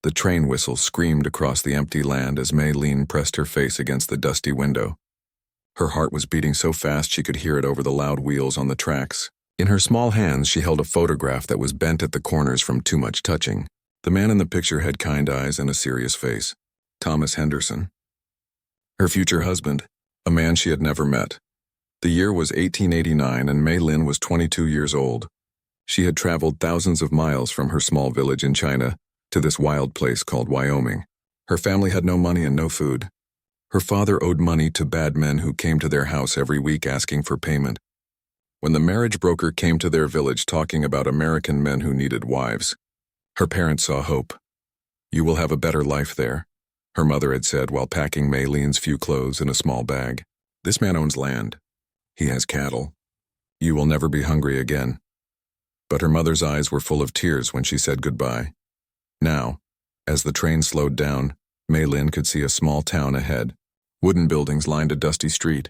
The train whistle screamed across the empty land as Maylene pressed her face against the dusty window. Her heart was beating so fast she could hear it over the loud wheels on the tracks. In her small hands, she held a photograph that was bent at the corners from too much touching. The man in the picture had kind eyes and a serious face. Thomas Henderson. Her future husband, a man she had never met. The year was 1889 and Maylene was 22 years old. She had traveled thousands of miles from her small village in China to this wild place called Wyoming. Her family had no money and no food. Her father owed money to bad men who came to their house every week asking for payment. When the marriage broker came to their village talking about American men who needed wives, her parents saw hope. "You will have a better life there," her mother had said while packing Maylene's few clothes in a small bag. "This man owns land. He has cattle. You will never be hungry again." But her mother's eyes were full of tears when she said goodbye. Now, as the train slowed down, Maylene could see a small town ahead. Wooden buildings lined a dusty street.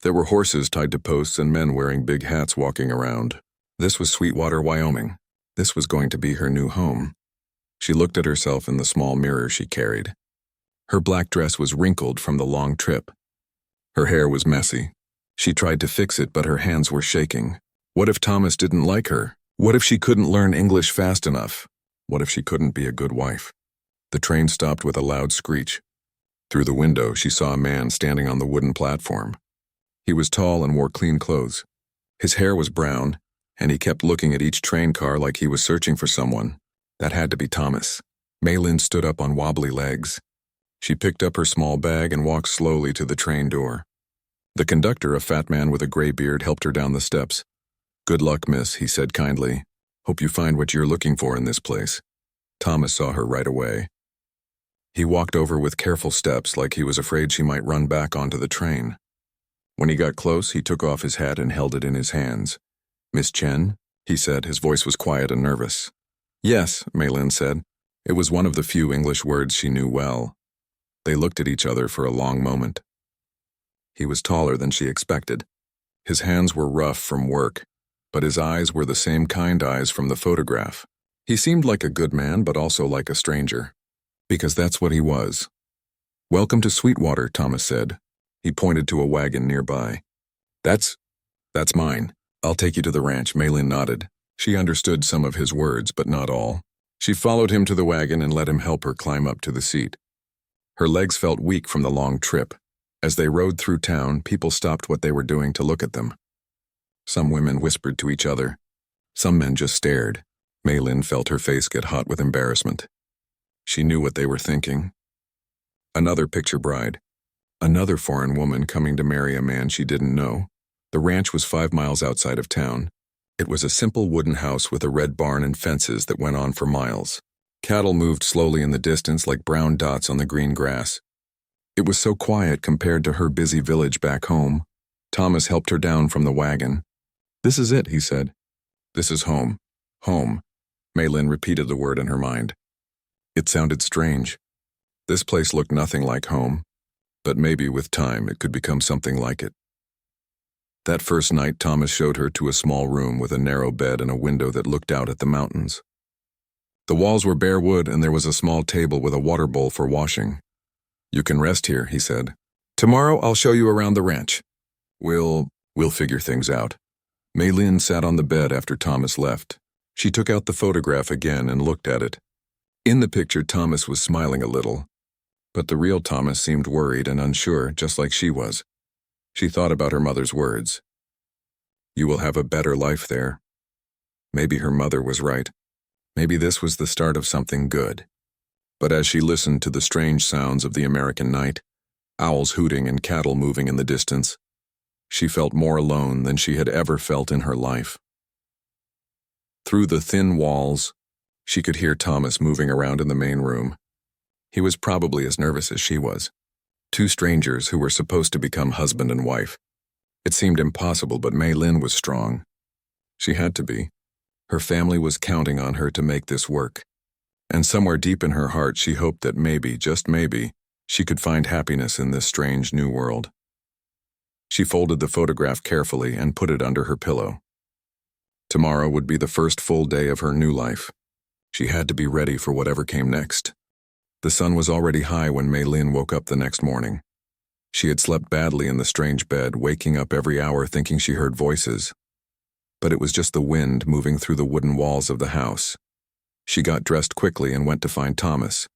There were horses tied to posts and men wearing big hats walking around. This was Sweetwater, Wyoming. This was going to be her new home. She looked at herself in the small mirror she carried. Her black dress was wrinkled from the long trip. Her hair was messy. She tried to fix it, but her hands were shaking. What if Thomas didn't like her? What if she couldn't learn English fast enough? What if she couldn't be a good wife? The train stopped with a loud screech. Through the window, she saw a man standing on the wooden platform. He was tall and wore clean clothes. His hair was brown, and he kept looking at each train car like he was searching for someone. That had to be Thomas. Maylene stood up on wobbly legs. She picked up her small bag and walked slowly to the train door. The conductor, a fat man with a gray beard, helped her down the steps. "Good luck, miss," he said kindly. "Hope you find what you're looking for in this place." Thomas saw her right away. He walked over with careful steps like he was afraid she might run back onto the train. When he got close, he took off his hat and held it in his hands. "Miss Chen?" he said. His voice was quiet and nervous. "Yes," Maylene said. It was one of the few English words she knew well. They looked at each other for a long moment. He was taller than she expected. His hands were rough from work, but his eyes were the same kind eyes from the photograph. He seemed like a good man, but also like a stranger. Because that's what he was. "Welcome to Sweetwater," Thomas said. He pointed to a wagon nearby. That's mine. I'll take you to the ranch," Maylene nodded. She understood some of his words, but not all. She followed him to the wagon and let him help her climb up to the seat. Her legs felt weak from the long trip. As they rode through town, people stopped what they were doing to look at them. Some women whispered to each other. Some men just stared. Maylene felt her face get hot with embarrassment. She knew what they were thinking. Another picture bride. Another foreign woman coming to marry a man she didn't know. The ranch was 5 miles outside of town. It was a simple wooden house with a red barn and fences that went on for miles. Cattle moved slowly in the distance like brown dots on the green grass. It was so quiet compared to her busy village back home. Thomas helped her down from the wagon. "This is it," he said. "This is home. Home." Maylene repeated the word in her mind. It sounded strange. This place looked nothing like home, but maybe with time it could become something like it. That first night, Thomas showed her to a small room with a narrow bed and a window that looked out at the mountains. The walls were bare wood and there was a small table with a water bowl for washing. "You can rest here," he said. "Tomorrow I'll show you around the ranch. We'll figure things out." Maylene sat on the bed after Thomas left. She took out the photograph again and looked at it. In the picture, Thomas was smiling a little, but the real Thomas seemed worried and unsure, just like she was. She thought about her mother's words. "You will have a better life there." Maybe her mother was right. Maybe this was the start of something good. But as she listened to the strange sounds of the American night, owls hooting and cattle moving in the distance, she felt more alone than she had ever felt in her life. Through the thin walls, she could hear Thomas moving around in the main room. He was probably as nervous as she was. 2 strangers who were supposed to become husband and wife. It seemed impossible, but Maylene was strong. She had to be. Her family was counting on her to make this work. And somewhere deep in her heart, she hoped that maybe, just maybe, she could find happiness in this strange new world. She folded the photograph carefully and put it under her pillow. Tomorrow would be the first full day of her new life. She had to be ready for whatever came next. The sun was already high when Mei Lin woke up the next morning. She had slept badly in the strange bed, waking up every hour thinking she heard voices. But it was just the wind moving through the wooden walls of the house. She got dressed quickly and went to find Thomas.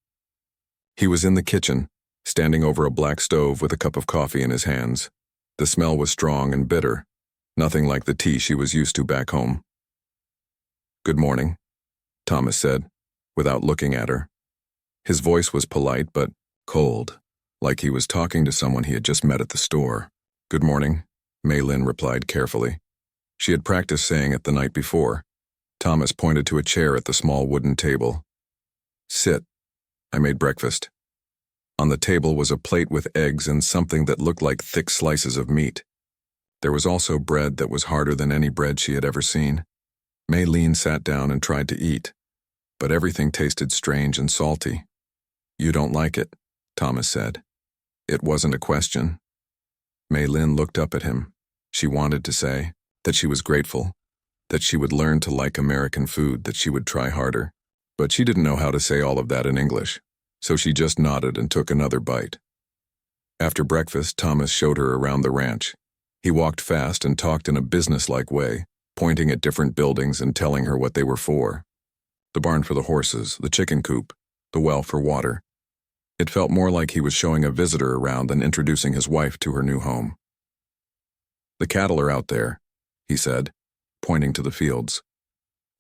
He was in the kitchen, standing over a black stove with a cup of coffee in his hands. The smell was strong and bitter, nothing like the tea she was used to back home. "Good morning," Thomas said, without looking at her. His voice was polite but cold, like he was talking to someone he had just met at the store. "Good morning," Mei Lin replied carefully. She had practiced saying it the night before. Thomas pointed to a chair at the small wooden table. "Sit. I made breakfast." On the table was a plate with eggs and something that looked like thick slices of meat. There was also bread that was harder than any bread she had ever seen. Mei Lin sat down and tried to eat, but everything tasted strange and salty. "You don't like it," Thomas said. It wasn't a question. Mei Lin looked up at him. She wanted to say that she was grateful, that she would learn to like American food, that she would try harder. But she didn't know how to say all of that in English, so she just nodded and took another bite. After breakfast, Thomas showed her around the ranch. He walked fast and talked in a businesslike way, pointing at different buildings and telling her what they were for. The barn for the horses, the chicken coop, the well for water. It felt more like he was showing a visitor around than introducing his wife to her new home. "The cattle are out there," he said, pointing to the fields.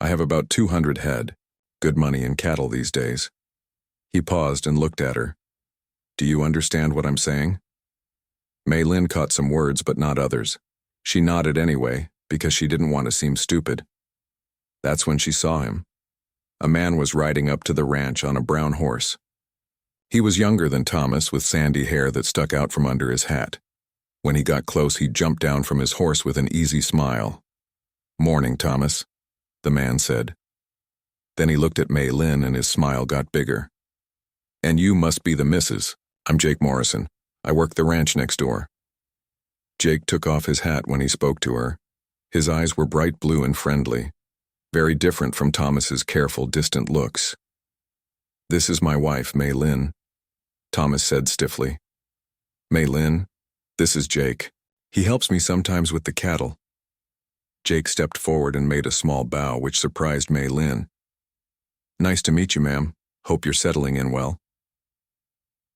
"I have about 200 head. Good money in cattle these days." He paused and looked at her. "Do you understand what I'm saying?" Mei Lin caught some words but not others. She nodded anyway, because she didn't want to seem stupid. That's when she saw him. A man was riding up to the ranch on a brown horse. He was younger than Thomas, with sandy hair that stuck out from under his hat. When he got close, he jumped down from his horse with an easy smile. "Morning, Thomas," the man said. Then he looked at Mei Lin and his smile got bigger. "And you must be the missus. I'm Jake Morrison. I work the ranch next door." Jake took off his hat when he spoke to her. His eyes were bright blue and friendly, very different from Thomas's careful, distant looks. "This is my wife, Mei Lin," Thomas said stiffly. "Mei Lin, this is Jake. He helps me sometimes with the cattle." Jake stepped forward and made a small bow, which surprised Mei Lin. "Nice to meet you, ma'am. Hope you're settling in well."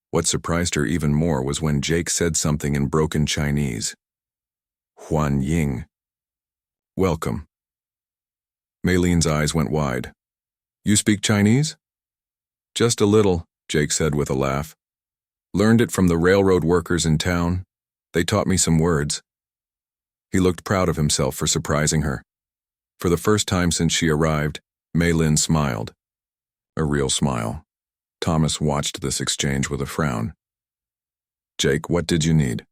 What surprised her even more was when Jake said something in broken Chinese. "Huan Ying. Welcome." Mei Lin's eyes went wide. "You speak Chinese?" "Just a little," Jake said with a laugh. "Learned it from the railroad workers in town. They taught me some words." He looked proud of himself for surprising her. For the first time since she arrived, Mei Lin smiled. A real smile. Thomas watched this exchange with a frown. "Jake, what did you need?"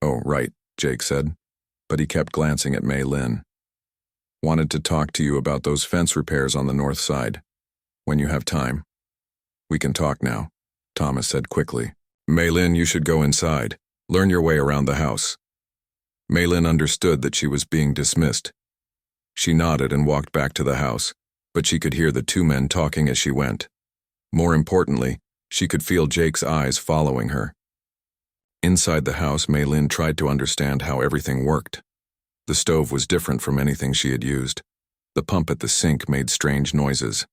"Oh, right," Jake said, but he kept glancing at Mei Lin. "Wanted to talk to you about those fence repairs on the north side. When you have time." "We can talk now," Thomas said quickly. "Mei Lin, you should go inside. Learn your way around the house." Mei Lin understood that she was being dismissed. She nodded and walked back to the house, but she could hear the two men talking as she went. More importantly, she could feel Jake's eyes following her. Inside the house, Mei Lin tried to understand how everything worked. The stove was different from anything she had used. The pump at the sink made strange noises.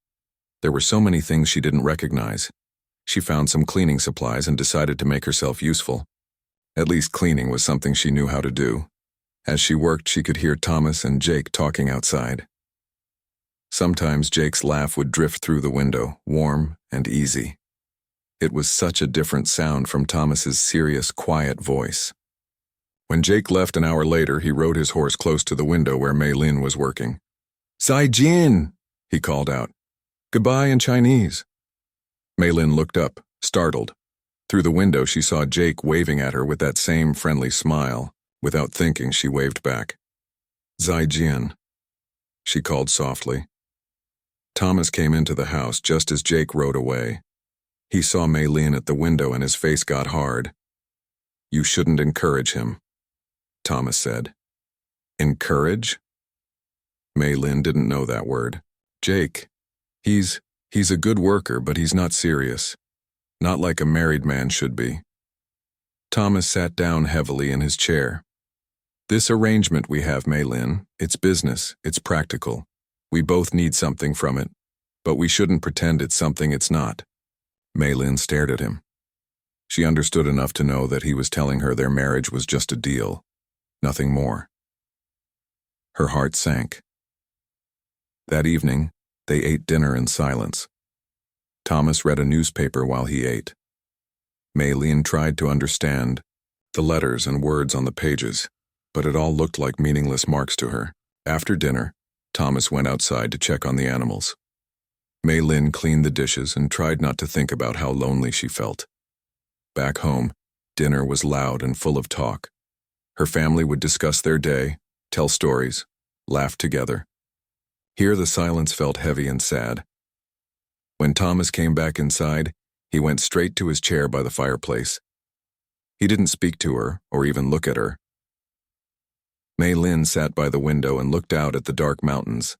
There were so many things she didn't recognize. She found some cleaning supplies and decided to make herself useful. At least cleaning was something she knew how to do. As she worked, she could hear Thomas and Jake talking outside. Sometimes Jake's laugh would drift through the window, warm and easy. It was such a different sound from Thomas's serious, quiet voice. When Jake left an hour later, he rode his horse close to the window where Mei Lin was working. "Zai Jian," he called out. "Goodbye in Chinese." Mei Lin looked up, startled. Through the window, she saw Jake waving at her with that same friendly smile. Without thinking, she waved back. "Zai Jian," she called softly. Thomas came into the house just as Jake rode away. He saw Mei Lin at the window and his face got hard. "You shouldn't encourage him," Thomas said. "Encourage?" Mei Lin didn't know that word. "Jake, he's a good worker, but he's not serious. Not like a married man should be. Thomas sat down heavily in his chair. This arrangement we have, Mei-Lin, it's business, it's practical. We both need something from it, but we shouldn't pretend it's something it's not. Mei-Lin stared at him. She understood enough to know that he was telling her their marriage was just a deal, nothing more. Her heart sank. That evening, they ate dinner in silence. Thomas read a newspaper while he ate. Mei-Lin tried to understand the letters and words on the pages, but it all looked like meaningless marks to her. After dinner, Thomas went outside to check on the animals. Mei-Lin cleaned the dishes and tried not to think about how lonely she felt. Back home, dinner was loud and full of talk. Her family would discuss their day, tell stories, laugh together. Here the silence felt heavy and sad. When Thomas came back inside, he went straight to his chair by the fireplace. He didn't speak to her or even look at her. Mei-Lin sat by the window and looked out at the dark mountains.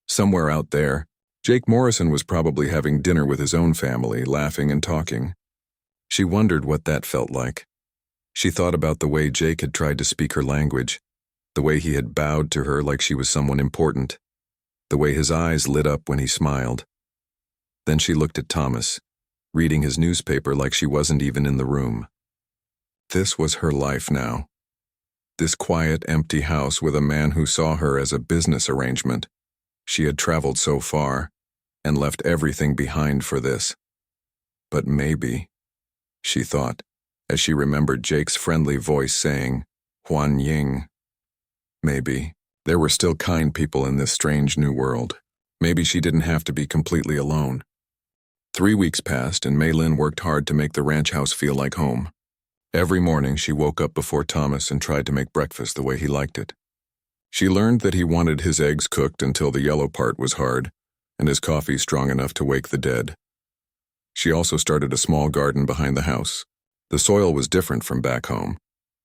Somewhere out there, Jake Morrison was probably having dinner with his own family, laughing and talking. She wondered what that felt like. She thought about the way Jake had tried to speak her language, the way he had bowed to her like she was someone important, the way his eyes lit up when he smiled. Then she looked at Thomas, reading his newspaper like she wasn't even in the room. This was her life now. This quiet, empty house with a man who saw her as a business arrangement. She had traveled so far and left everything behind for this. But maybe, she thought, as she remembered Jake's friendly voice saying, Huan Ying. Maybe there were still kind people in this strange new world. Maybe she didn't have to be completely alone. 3 weeks passed, and Mei-Lin worked hard to make the ranch house feel like home. Every morning she woke up before Thomas and tried to make breakfast the way he liked it. She learned that he wanted his eggs cooked until the yellow part was hard, and his coffee strong enough to wake the dead. She also started a small garden behind the house. The soil was different from back home,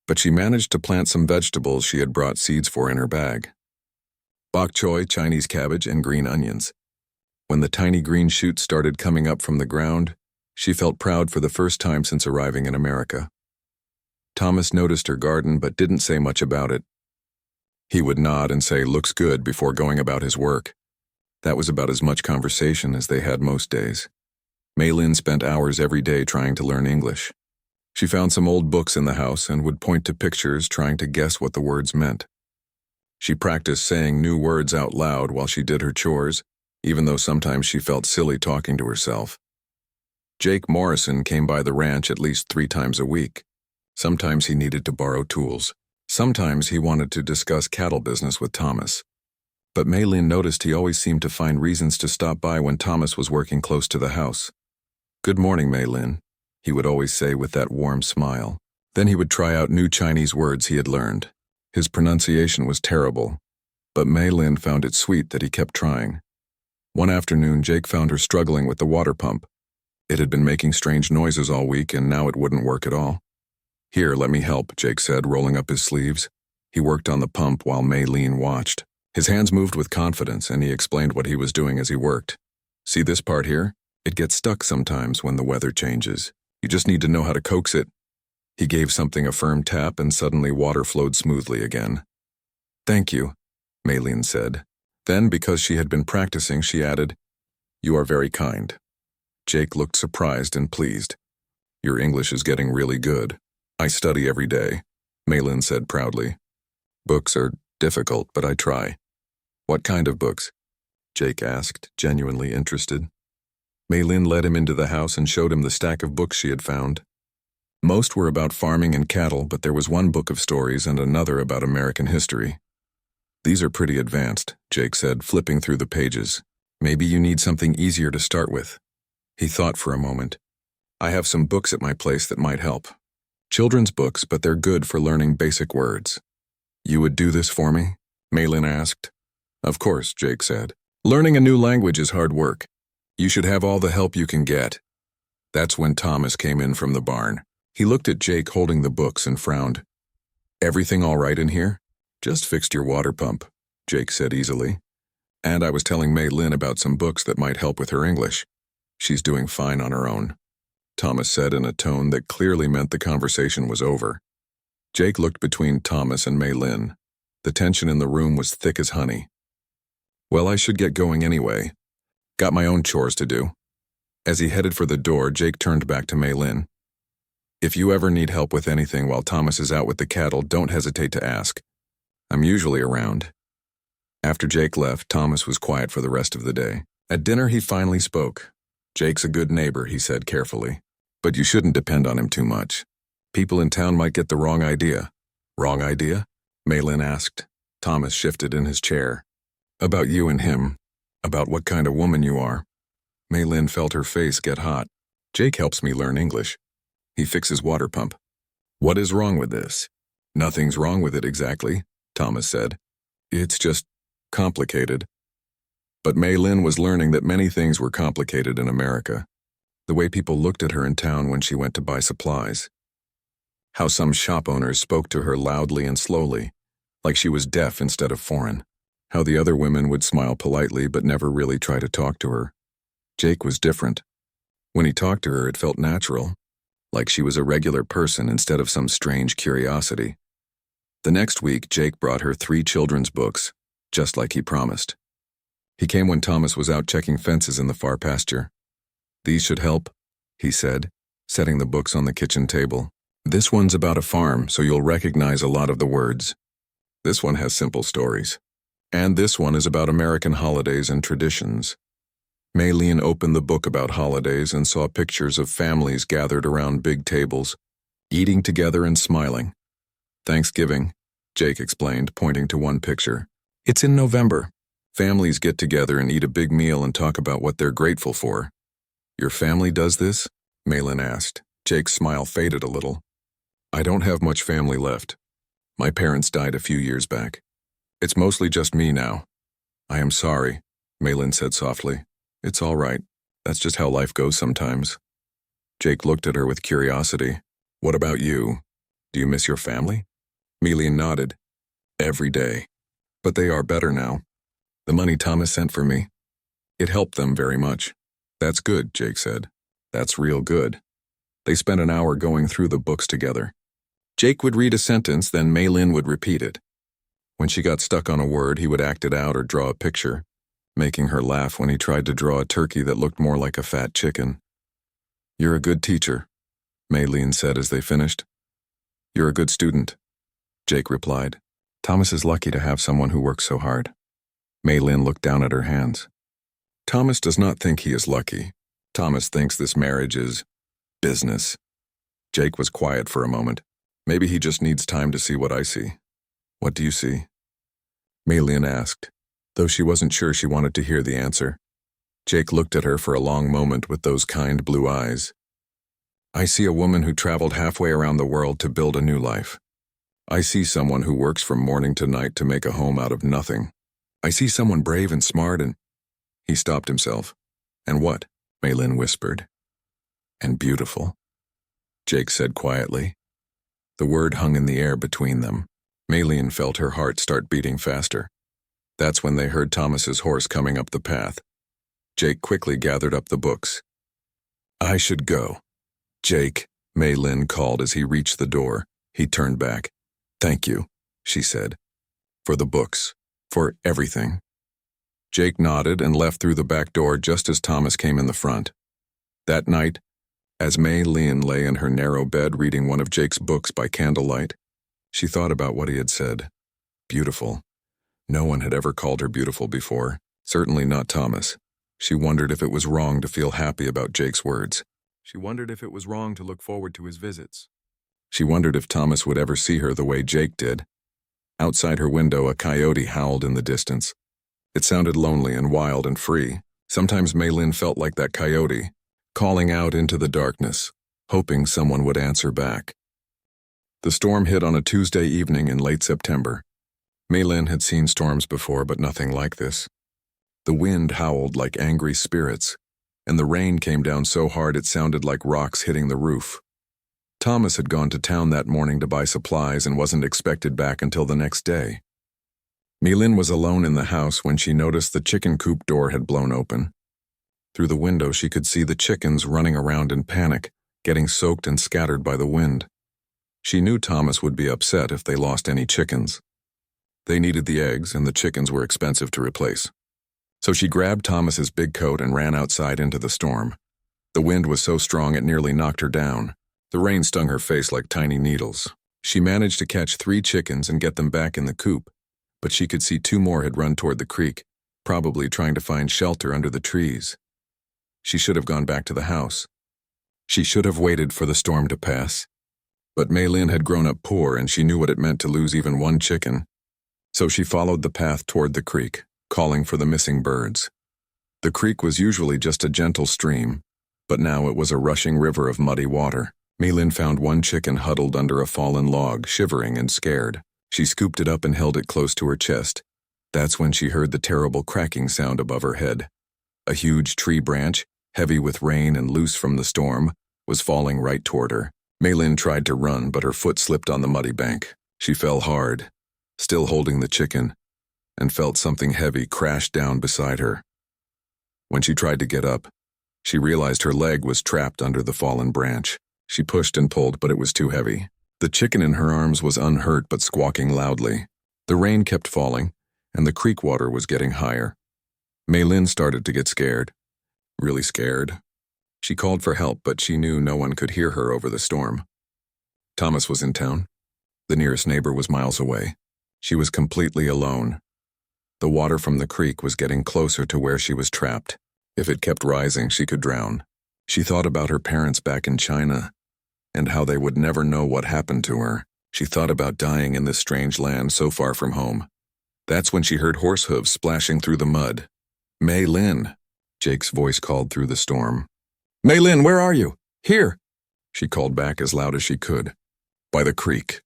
but she managed to plant some vegetables she had brought seeds for in her bag. Bok choy, Chinese cabbage, and green onions. When the tiny green shoots started coming up from the ground, she felt proud for the first time since arriving in America. Thomas noticed her garden but didn't say much about it. He would nod and say, "Looks good," before going about his work. That was about as much conversation as they had most days. Mei-Lin spent hours every day trying to learn English. She found some old books in the house and would point to pictures trying to guess what the words meant. She practiced saying new words out loud while she did her chores, even though sometimes she felt silly talking to herself. Jake Morrison came by the ranch at least 3 times a week. Sometimes he needed to borrow tools. Sometimes he wanted to discuss cattle business with Thomas. But Mei-Lin noticed he always seemed to find reasons to stop by when Thomas was working close to the house. "Good morning, Mei-Lin," he would always say with that warm smile. Then he would try out new Chinese words he had learned. His pronunciation was terrible, but Mei-Lin found it sweet that he kept trying. One afternoon, Jake found her struggling with the water pump. It had been making strange noises all week, and now it wouldn't work at all. "Here, let me help," Jake said, rolling up his sleeves. He worked on the pump while Mei-Lin watched. His hands moved with confidence, and he explained what he was doing as he worked. "See this part here? It gets stuck sometimes when the weather changes. You just need to know how to coax it." He gave something a firm tap, and suddenly water flowed smoothly again. "Thank you," Mei-Lin said. Then, because she had been practicing, she added, "You are very kind." Jake looked surprised and pleased. "Your English is getting really good." "I study every day," Mei-Lin said proudly. "Books are difficult, but I try." "What kind of books?" Jake asked, genuinely interested. Mei-Lin led him into the house and showed him the stack of books she had found. Most were about farming and cattle, but there was one book of stories and another about American history. "These are pretty advanced," Jake said, flipping through the pages. "Maybe you need something easier to start with." He thought for a moment. "I have some books at my place that might help. Children's books, but they're good for learning basic words." "You would do this for me?" Mei-Lin asked. "Of course," Jake said. "Learning a new language is hard work. You should have all the help you can get." That's when Thomas came in from the barn. He looked at Jake holding the books and frowned. "Everything all right in here?" "Just fixed your water pump," Jake said easily. "And I was telling Mei-Lin about some books that might help with her English. She's doing fine on her own." Thomas said in a tone that clearly meant the conversation was over. Jake looked between Thomas and Mei Lin. The tension in the room was thick as honey. Well, I should get going anyway. Got my own chores to do. As he headed for the door, Jake turned back to Mei Lin. If you ever need help with anything while Thomas is out with the cattle, don't hesitate to ask. I'm usually around. After Jake left, Thomas was quiet for the rest of the day. At dinner, he finally spoke. Jake's a good neighbor, he said carefully. But you shouldn't depend on him too much. People in town might get the wrong idea. Wrong idea? Mei Lin asked. Thomas shifted in his chair. About you and him. About what kind of woman you are. Mei Lin felt her face get hot. Jake helps me learn English. He fixes water pump. What is wrong with this? Nothing's wrong with it exactly, Thomas said. It's just complicated. But Mei Lin was learning that many things were complicated in America. The way people looked at her in town when she went to buy supplies. How some shop owners spoke to her loudly and slowly, like she was deaf instead of foreign. How the other women would smile politely but never really try to talk to her. Jake was different. When he talked to her, it felt natural, like she was a regular person instead of some strange curiosity. The next week, Jake brought her 3 children's books, just like he promised. He came when Thomas was out checking fences in the far pasture. These should help, he said, setting the books on the kitchen table. This one's about a farm, so you'll recognize a lot of the words. This one has simple stories. And this one is about American holidays and traditions. Mei Lin opened the book about holidays and saw pictures of families gathered around big tables, eating together and smiling. Thanksgiving, Jake explained, pointing to one picture. It's in November. Families get together and eat a big meal and talk about what they're grateful for. Your family does this? Mei Lin asked. Jake's smile faded a little. I don't have much family left. My parents died a few years back. It's mostly just me now. I am sorry, Mei Lin said softly. It's all right. That's just how life goes sometimes. Jake looked at her with curiosity. What about you? Do you miss your family? Mei Lin nodded. Every day. But they are better now. The money Thomas sent for me. It helped them very much. That's good, Jake said. That's real good. They spent an hour going through the books together. Jake would read a sentence, then Mei Lin would repeat it. When she got stuck on a word, he would act it out or draw a picture, making her laugh when he tried to draw a turkey that looked more like a fat chicken. You're a good teacher, Mei Lin said as they finished. You're a good student, Jake replied. Thomas is lucky to have someone who works so hard. Mei Lin looked down at her hands. Thomas does not think he is lucky. Thomas thinks this marriage is business. Jake was quiet for a moment. Maybe he just needs time to see what I see. What do you see? Mei Lin asked, though she wasn't sure she wanted to hear the answer. Jake looked at her for a long moment with those kind blue eyes. I see a woman who traveled halfway around the world to build a new life. I see someone who works from morning to night to make a home out of nothing. I see someone brave and smart and... He stopped himself. And what? Mei Lin whispered. And beautiful, Jake said quietly. The word hung in the air between them. Mei Lin felt her heart start beating faster. That's when they heard Thomas's horse coming up the path. Jake quickly gathered up the books. I should go. Jake, Mei Lin called as he reached the door. He turned back. Thank you, she said. For the books. For everything. Jake nodded and left through the back door just as Thomas came in the front. That night, as Mei Lin lay in her narrow bed reading one of Jake's books by candlelight, she thought about what he had said. Beautiful. No one had ever called her beautiful before, certainly not Thomas. She wondered if it was wrong to feel happy about Jake's words. She wondered if it was wrong to look forward to his visits. She wondered if Thomas would ever see her the way Jake did. Outside her window, a coyote howled in the distance. It sounded lonely and wild and free. Sometimes Mei Lin felt like that coyote, calling out into the darkness, hoping someone would answer back. The storm hit on a Tuesday evening in late September. Mei Lin had seen storms before, but nothing like this. The wind howled like angry spirits, and the rain came down so hard it sounded like rocks hitting the roof. Thomas had gone to town that morning to buy supplies and wasn't expected back until the next day. Mei Lin was alone in the house when she noticed the chicken coop door had blown open. Through the window she could see the chickens running around in panic, getting soaked and scattered by the wind. She knew Thomas would be upset if they lost any chickens. They needed the eggs, and the chickens were expensive to replace. So she grabbed Thomas's big coat and ran outside into the storm. The wind was so strong it nearly knocked her down. The rain stung her face like tiny needles. She managed to catch 3 chickens and get them back in the coop, but she could see 2 more had run toward the creek, probably trying to find shelter under the trees. She should have gone back to the house. She should have waited for the storm to pass. But Maylin had grown up poor, and she knew what it meant to lose even 1 chicken. So she followed the path toward the creek, calling for the missing birds. The creek was usually just a gentle stream, but now it was a rushing river of muddy water. Maylin found 1 chicken huddled under a fallen log, shivering and scared. She scooped it up and held it close to her chest. That's when she heard the terrible cracking sound above her head. A huge tree branch, heavy with rain and loose from the storm, was falling right toward her. Maylin tried to run, but her foot slipped on the muddy bank. She fell hard, still holding the chicken, and felt something heavy crash down beside her. When she tried to get up, she realized her leg was trapped under the fallen branch. She pushed and pulled, but it was too heavy. The chicken in her arms was unhurt but squawking loudly. The rain kept falling, and the creek water was getting higher. Maylin started to get scared. Really scared. She called for help, but she knew no one could hear her over the storm. Thomas was in town. The nearest neighbor was miles away. She was completely alone. The water from the creek was getting closer to where she was trapped. If it kept rising, she could drown. She thought about her parents back in China, and how they would never know what happened to her. She thought about dying in this strange land so far from home. That's when she heard horse hooves splashing through the mud. "Maylin," Jake's voice called through the storm. "Maylin, where are you?" "Here," she called back as loud as she could. "By the creek."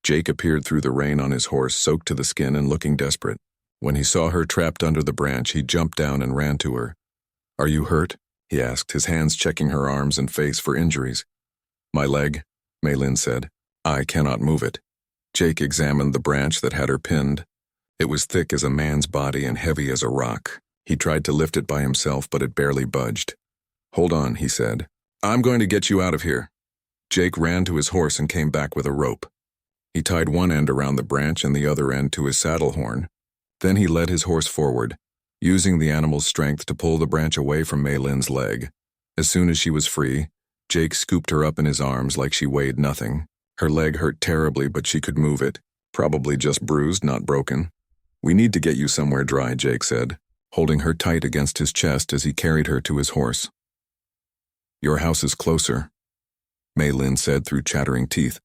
Jake appeared through the rain on his horse, soaked to the skin and looking desperate. When he saw her trapped under the branch, he jumped down and ran to her. "Are you hurt?" he asked, his hands checking her arms and face for injuries. "My leg," Maylin said. "I cannot move it." Jake examined the branch that had her pinned. It was thick as a man's body and heavy as a rock. He tried to lift it by himself, but it barely budged. "Hold on," he said. "I'm going to get you out of here." Jake ran to his horse and came back with a rope. He tied one end around the branch and the other end to his saddle horn. Then he led his horse forward, using the animal's strength to pull the branch away from Maylin's leg. As soon as she was free, Jake scooped her up in his arms like she weighed nothing. Her leg hurt terribly, but she could move it. Probably just bruised, not broken. "We need to get you somewhere dry," Jake said, holding her tight against his chest as he carried her to his horse. "Your house is closer," Maylin said through chattering teeth.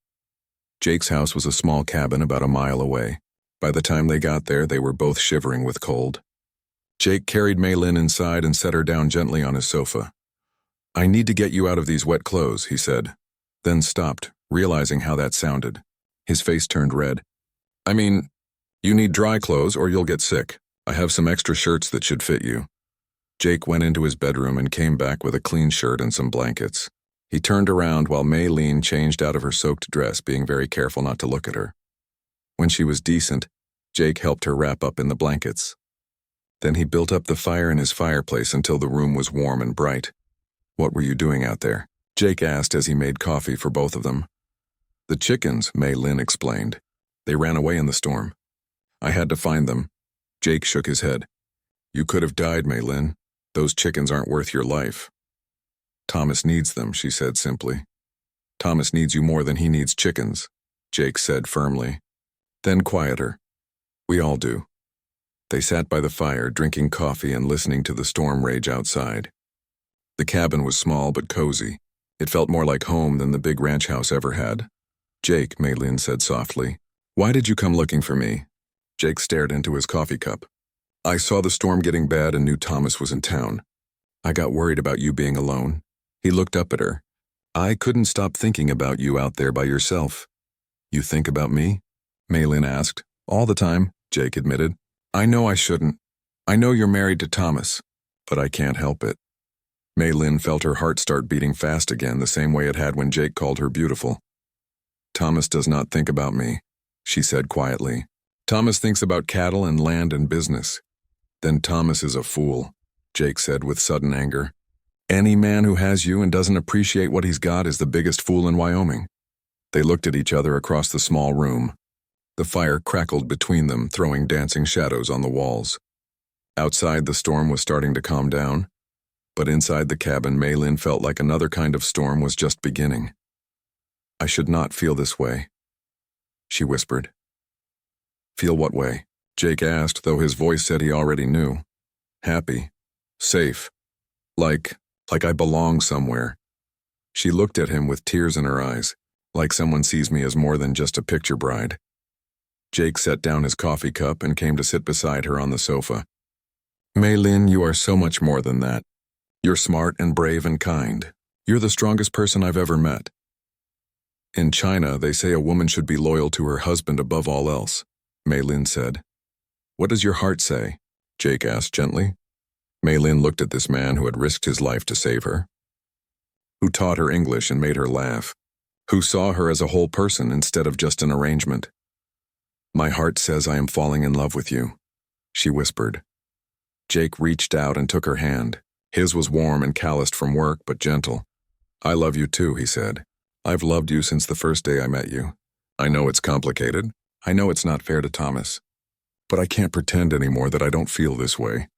Jake's house was a small cabin about a mile away. By the time they got there, they were both shivering with cold. Jake carried Maylin inside and set her down gently on his sofa. "I need to get you out of these wet clothes," he said, then stopped, realizing how that sounded. His face turned red. "I mean, you need dry clothes or you'll get sick. I have some extra shirts that should fit you." Jake went into his bedroom and came back with a clean shirt and some blankets. He turned around while Maylin changed out of her soaked dress, being very careful not to look at her. When she was decent, Jake helped her wrap up in the blankets. Then he built up the fire in his fireplace until the room was warm and bright. "What were you doing out there?" Jake asked as he made coffee for both of them. "The chickens," Maylin explained. "They ran away in the storm. I had to find them." Jake shook his head. "You could have died, Maylin. Those chickens aren't worth your life." "Thomas needs them," she said simply. "Thomas needs you more than he needs chickens," Jake said firmly. Then quieter. "We all do." They sat by the fire, drinking coffee and listening to the storm rage outside. The cabin was small but cozy. It felt more like home than the big ranch house ever had. "Jake," Maylin said softly, "why did you come looking for me?" Jake stared into his coffee cup. "I saw the storm getting bad and knew Thomas was in town. I got worried about you being alone." He looked up at her. "I couldn't stop thinking about you out there by yourself." "You think about me?" Maylin asked. "All the time," Jake admitted. "I know I shouldn't. I know you're married to Thomas, but I can't help it." Maylin felt her heart start beating fast again, the same way it had when Jake called her beautiful. "Thomas does not think about me," she said quietly. "Thomas thinks about cattle and land and business." "Then Thomas is a fool," Jake said with sudden anger. Any man who has you and doesn't appreciate what he's got is the biggest fool in Wyoming." They looked at each other across the small room. The fire crackled between them, throwing dancing shadows on the walls. Outside, the storm was starting to calm down, but inside the cabin, Mei-Lin felt like another kind of storm was just beginning. "I should not feel this way," she whispered. "Feel what way?" Jake asked, though his voice said he already knew. "Happy. Safe. Like I belong somewhere." She looked at him with tears in her eyes, like someone sees me as more than just a picture bride. Jake set down his coffee cup and came to sit beside her on the sofa. "Mei-Lin, you are so much more than that. You're smart and brave and kind. You're the strongest person I've ever met. In China, they say a woman should be loyal to her husband above all else," Mei-Lin said. "What does your heart say?" Jake asked gently. Mei-Lin looked at this man who had risked his life to save her, who taught her English and made her laugh, who saw her as a whole person instead of just an arrangement. "My heart says I am falling in love with you," she whispered. Jake reached out and took her hand. His was warm and calloused from work, but gentle. "I love you too," he said. "I've loved you since the first day I met you. I know it's complicated. I know it's not fair to Thomas. But I can't pretend anymore that I don't feel this way."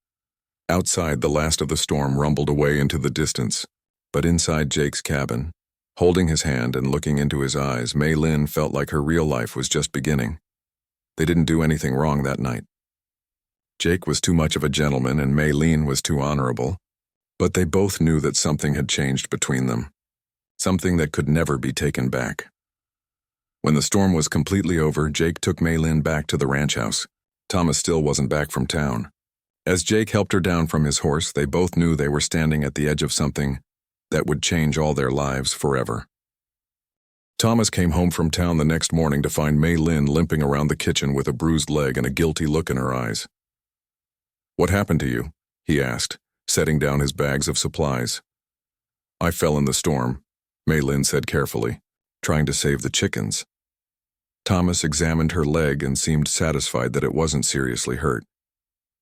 Outside, the last of the storm rumbled away into the distance, but inside Jake's cabin, holding his hand and looking into his eyes, Mei-Lin felt like her real life was just beginning. They didn't do anything wrong that night. Jake was too much of a gentleman and Mei-Lin was too honorable, but they both knew that something had changed between them, something that could never be taken back. When the storm was completely over, Jake took Mei-Lin back to the ranch house. Thomas still wasn't back from town. As Jake helped her down from his horse, they both knew they were standing at the edge of something that would change all their lives forever. Thomas came home from town the next morning to find Mei-Lin limping around the kitchen with a bruised leg and a guilty look in her eyes. "What happened to you?" he asked, setting down his bags of supplies. "I fell in the storm," Mei-Lin said carefully, trying to save the chickens. Thomas examined her leg and seemed satisfied that it wasn't seriously hurt.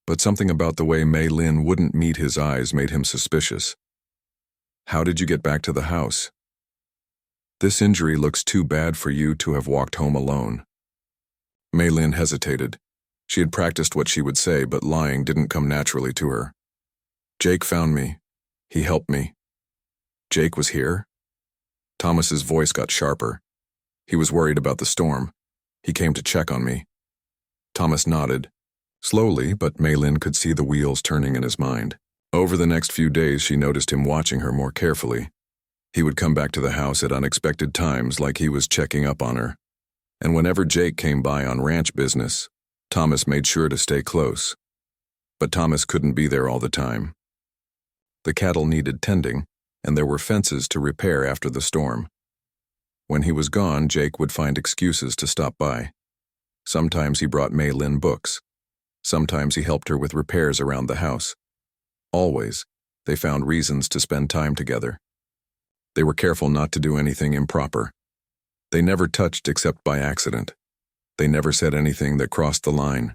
But something about the way Mei-Lin wouldn't meet his eyes made him suspicious. "How did you get back to the house?" "This injury looks too bad for you to have walked home alone." Mei-Lin hesitated. She had practiced what she would say, but lying didn't come naturally to her. "Jake found me. He helped me." "Jake was here?" Thomas's voice got sharper. "He was worried about the storm. He came to check on me." Thomas nodded. Slowly, but Mei-Lin could see the wheels turning in his mind. Over the next few days, she noticed him watching her more carefully. He would come back to the house at unexpected times, like he was checking up on her. And whenever Jake came by on ranch business, Thomas made sure to stay close. But Thomas couldn't be there all the time. The cattle needed tending, and there were fences to repair after the storm. When he was gone, Jake would find excuses to stop by. Sometimes he brought Mei-Lin books. Sometimes he helped her with repairs around the house. Always, they found reasons to spend time together. They were careful not to do anything improper. They never touched except by accident. They never said anything that crossed the line.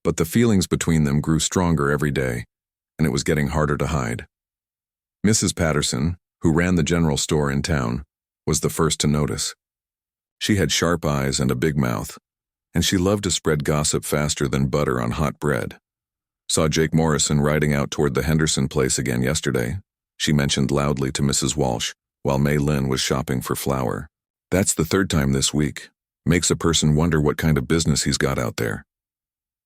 But the feelings between them grew stronger every day, and it was getting harder to hide. Mrs. Patterson, who ran the general store in town, was the first to notice. She had sharp eyes and a big mouth, and she loved to spread gossip faster than butter on hot bread. "Saw Jake Morrison riding out toward the Henderson place again yesterday," she mentioned loudly to Mrs. Walsh, while Mei-Lin was shopping for flour. "That's the third time this week. Makes a person wonder what kind of business he's got out there."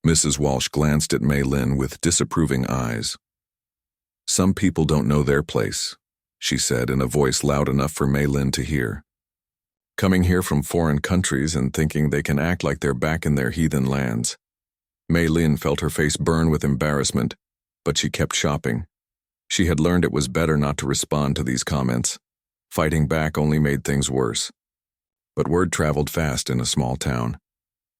Mrs. Walsh glanced at Mei-Lin with disapproving eyes. "Some people don't know their place," she said in a voice loud enough for Mei-Lin to hear. "Coming here from foreign countries and thinking they can act like they're back in their heathen lands." Mei-Lin felt her face burn with embarrassment, but she kept shopping. She had learned it was better not to respond to these comments. Fighting back only made things worse. But word traveled fast in a small town.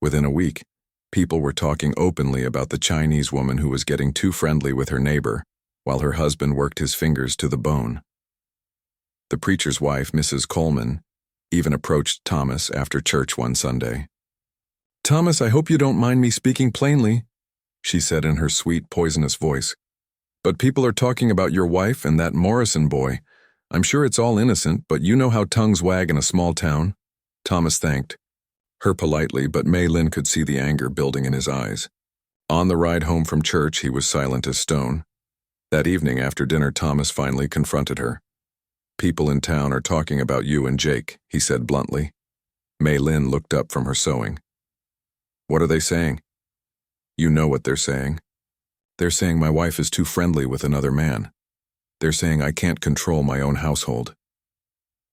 Within a week, people were talking openly about the Chinese woman who was getting too friendly with her neighbor, while her husband worked his fingers to the bone. The preacher's wife, Mrs. Coleman, even approached Thomas after church one Sunday. "Thomas, I hope you don't mind me speaking plainly," she said in her sweet, poisonous voice. But people are talking about your wife and that Morrison boy. I'm sure it's all innocent, but you know how tongues wag in a small town." Thomas thanked her politely, but Mei Lin could see the anger building in his eyes. On the ride home from church, he was silent as stone. That evening after dinner, Thomas finally confronted her. "People in town are talking about you and Jake," he said bluntly. Mei Lin looked up from her sewing. "What are they saying?" "You know what they're saying. They're saying my wife is too friendly with another man. They're saying I can't control my own household."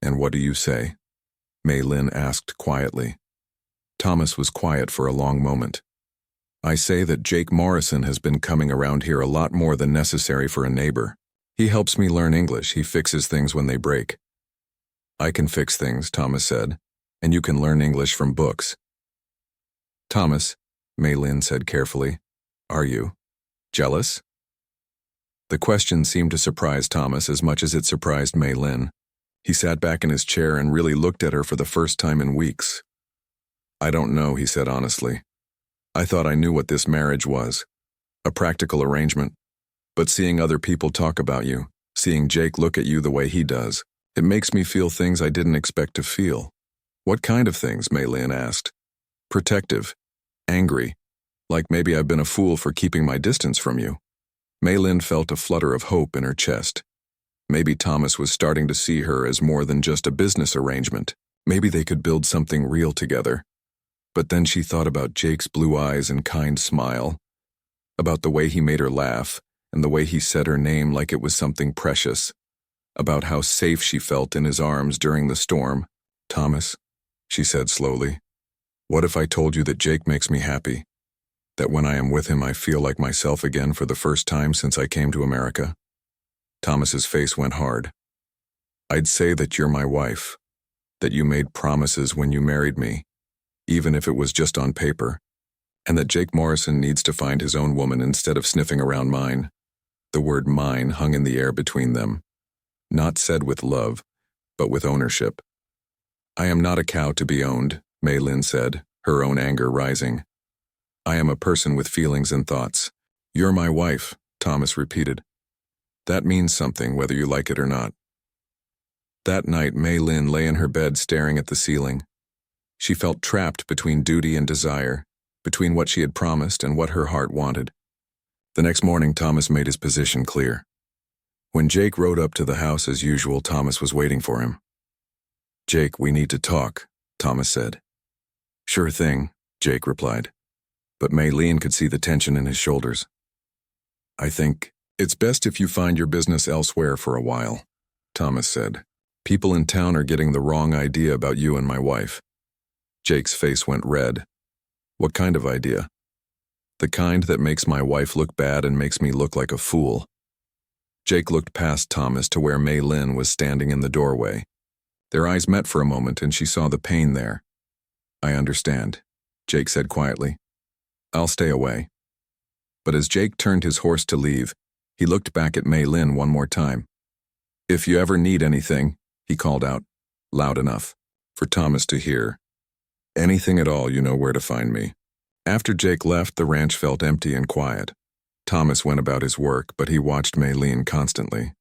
"And what do you say?" Mei Lin asked quietly. Thomas was quiet for a long moment. "I say that Jake Morrison has been coming around here a lot more than necessary for a neighbor. He helps me learn English. He fixes things when they break." "I can fix things," Thomas said, "and you can learn English from books." "Thomas," Mei Lin said carefully, "are you jealous?" The question seemed to surprise Thomas as much as it surprised Mei Lin. He sat back in his chair and really looked at her for the first time in weeks. "I don't know," he said honestly. "I thought I knew what this marriage was. A practical arrangement. But seeing other people talk about you, seeing Jake look at you the way he does, it makes me feel things I didn't expect to feel." "What kind of things?" Mei Lin asked. "Protective. Angry. Like maybe I've been a fool for keeping my distance from you." Mei Lin felt a flutter of hope in her chest. Maybe Thomas was starting to see her as more than just a business arrangement. Maybe they could build something real together. But then she thought about Jake's blue eyes and kind smile, about the way he made her laugh, and the way he said her name like it was something precious, about how safe she felt in his arms during the storm. "Thomas," she said slowly, "what if I told you that Jake makes me happy? That when I am with him I feel like myself again for the first time since I came to America?" Thomas's face went hard. "I'd say that you're my wife, that you made promises when you married me, even if it was just on paper, and that Jake Morrison needs to find his own woman instead of sniffing around mine." The word "mine" hung in the air between them, not said with love, but with ownership. "I am not a cow to be owned," Mei Lin said, her own anger rising. "I am a person with feelings and thoughts." "You're my wife," Thomas repeated. "That means something, whether you like it or not." That night, Mei Lin lay in her bed staring at the ceiling. She felt trapped between duty and desire, between what she had promised and what her heart wanted. The next morning, Thomas made his position clear. When Jake rode up to the house as usual, Thomas was waiting for him. "Jake, we need to talk," Thomas said. "Sure thing," Jake replied. But Mei Lin could see the tension in his shoulders. "I think it's best if you find your business elsewhere for a while," Thomas said. "People in town are getting the wrong idea about you and my wife." Jake's face went red. "What kind of idea?" "The kind that makes my wife look bad and makes me look like a fool." Jake looked past Thomas to where Mei Lin was standing in the doorway. Their eyes met for a moment and she saw the pain there. "I understand," Jake said quietly. "I'll stay away." But as Jake turned his horse to leave, he looked back at Mei Lin one more time. "If you ever need anything," he called out, loud enough for Thomas to hear. "Anything at all, you know where to find me." After Jake left, the ranch felt empty and quiet. Thomas went about his work, but he watched Mei Lin constantly.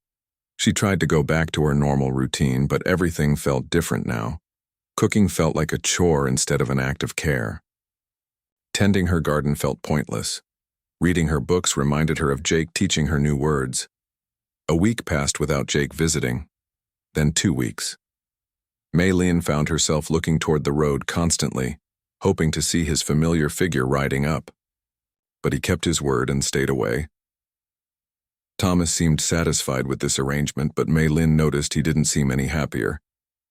She tried to go back to her normal routine, but everything felt different now. Cooking felt like a chore instead of an act of care. Tending her garden felt pointless. Reading her books reminded her of Jake teaching her new words. A week passed without Jake visiting, then 2 weeks. Mei Lin found herself looking toward the road constantly, hoping to see his familiar figure riding up. But he kept his word and stayed away. Thomas seemed satisfied with this arrangement, but Mei Lin noticed he didn't seem any happier.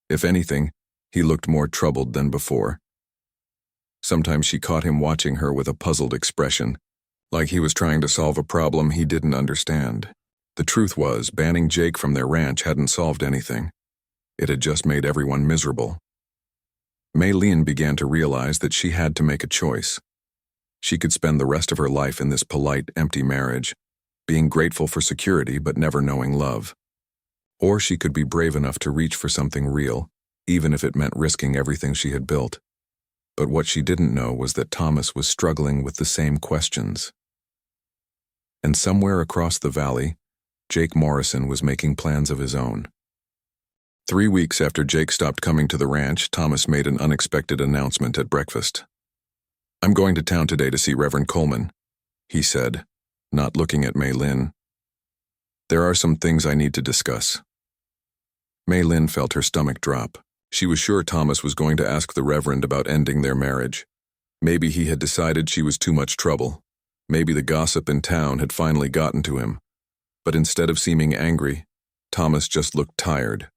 If anything, he looked more troubled than before. Sometimes she caught him watching her with a puzzled expression, like he was trying to solve a problem he didn't understand. The truth was, banning Jake from their ranch hadn't solved anything. It had just made everyone miserable. Mei Lin began to realize that she had to make a choice. She could spend the rest of her life in this polite, empty marriage, being grateful for security but never knowing love. Or she could be brave enough to reach for something real, even if it meant risking everything she had built. But what she didn't know was that Thomas was struggling with the same questions. And somewhere across the valley, Jake Morrison was making plans of his own. 3 weeks after Jake stopped coming to the ranch, Thomas made an unexpected announcement at breakfast. "I'm going to town today to see Reverend Coleman," he said, not looking at Mei Lin. "There are some things I need to discuss." Mei Lin felt her stomach drop. She was sure Thomas was going to ask the Reverend about ending their marriage. Maybe he had decided she was too much trouble. Maybe the gossip in town had finally gotten to him. But instead of seeming angry, Thomas just looked tired,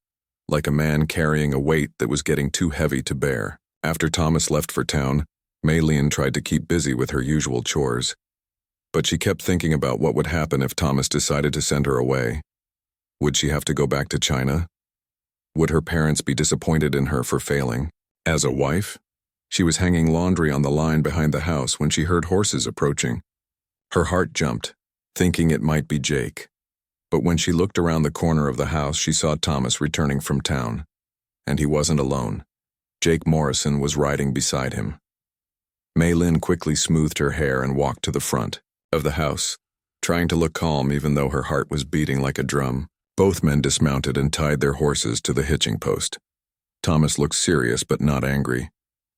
like a man carrying a weight that was getting too heavy to bear. After Thomas left for town, Mei Lin tried to keep busy with her usual chores. But she kept thinking about what would happen if Thomas decided to send her away. Would she have to go back to China? Would her parents be disappointed in her for failing? As a wife, she was hanging laundry on the line behind the house when she heard horses approaching. Her heart jumped, thinking it might be Jake. But when she looked around the corner of the house, she saw Thomas returning from town. And he wasn't alone. Jake Morrison was riding beside him. Mei Lin quickly smoothed her hair and walked to the front of the house, trying to look calm even though her heart was beating like a drum. Both men dismounted and tied their horses to the hitching post. Thomas looked serious but not angry.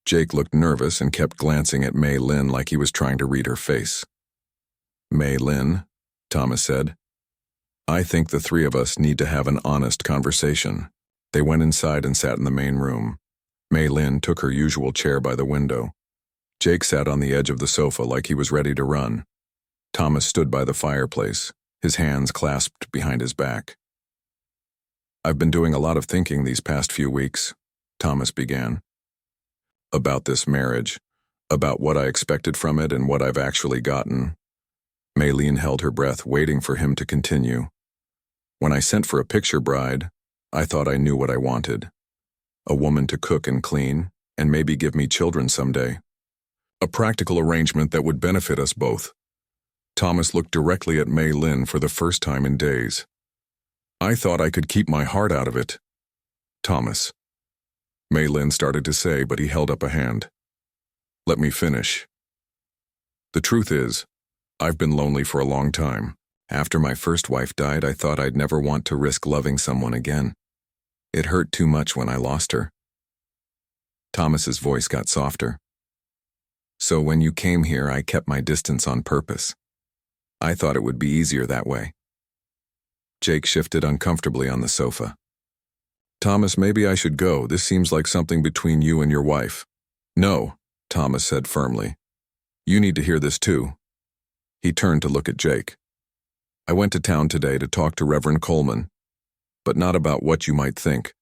Jake looked nervous and kept glancing at Mei Lin like he was trying to read her face. "Mei Lin," Thomas said, "I think the three of us need to have an honest conversation." They went inside and sat in the main room. Mei Lin took her usual chair by the window. Jake sat on the edge of the sofa like he was ready to run. Thomas stood by the fireplace, his hands clasped behind his back. "I've been doing a lot of thinking these past few weeks," Thomas began. "About this marriage, about what I expected from it and what I've actually gotten." Mei Lin held her breath, waiting for him to continue. "When I sent for a picture bride, I thought I knew what I wanted. A woman to cook and clean, and maybe give me children someday. A practical arrangement that would benefit us both." Thomas looked directly at Mei Lin for the first time in days. "I thought I could keep my heart out of it." "Thomas," Mei Lin started to say, but he held up a hand. "Let me finish. The truth is, I've been lonely for a long time. After my first wife died, I thought I'd never want to risk loving someone again. It hurt too much when I lost her." Thomas's voice got softer. "So when you came here, I kept my distance on purpose. I thought it would be easier that way." Jake shifted uncomfortably on the sofa. "Thomas, maybe I should go. This seems like something between you and your wife." "No," Thomas said firmly. "You need to hear this too." He turned to look at Jake. "I went to town today to talk to Reverend Coleman, but not about what you might think."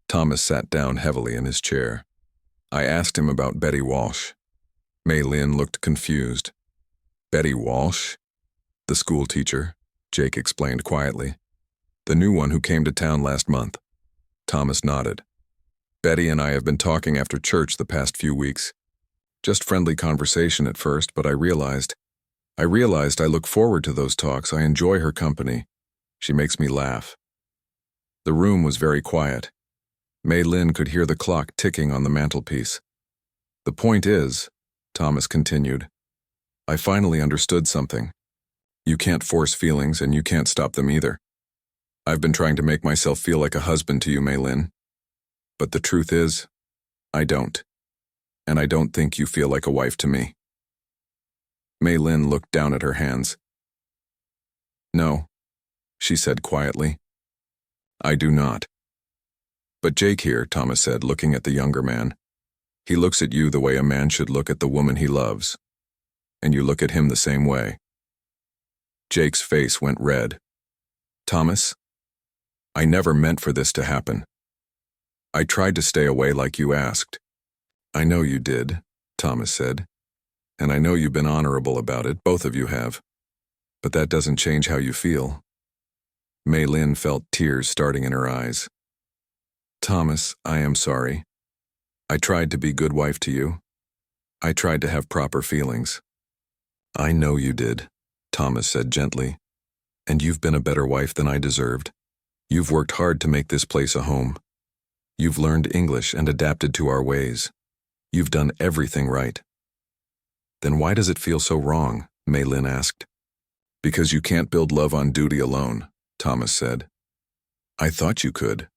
Thomas sat down heavily in his chair. "I asked him about Betty Walsh." Mei Lin looked confused. "Betty Walsh?" "The school teacher," Jake explained quietly. "The new one who came to town last month." Thomas nodded. "Betty and I have been talking after church the past few weeks. Just friendly conversation at first, but I realized I look forward to those talks. I enjoy her company. She makes me laugh." The room was very quiet. Mei Lin could hear the clock ticking on the mantelpiece. "The point is," Thomas continued, "I finally understood something. You can't force feelings and you can't stop them either. I've been trying to make myself feel like a husband to you, Mei Lin. But the truth is, I don't. And I don't think you feel like a wife to me." Mei Lin looked down at her hands. "No," she said quietly. "I do not." "But Jake here," Thomas said, looking at the younger man. "He looks at you the way a man should look at the woman he loves. And you look at him the same way." Jake's face went red. "Thomas, I never meant for this to happen. I tried to stay away like you asked." "I know you did," Thomas said. "And I know you've been honorable about it, both of you have. But that doesn't change how you feel." Mei Lin felt tears starting in her eyes. "Thomas, I am sorry. I tried to be good wife to you. I tried to have proper feelings." "I know you did," Thomas said gently. "And you've been a better wife than I deserved. You've worked hard to make this place a home. You've learned English and adapted to our ways. You've done everything right." "Then why does it feel so wrong?" Mei Lin asked. Because you can't build love on duty alone, Thomas said. I thought you could.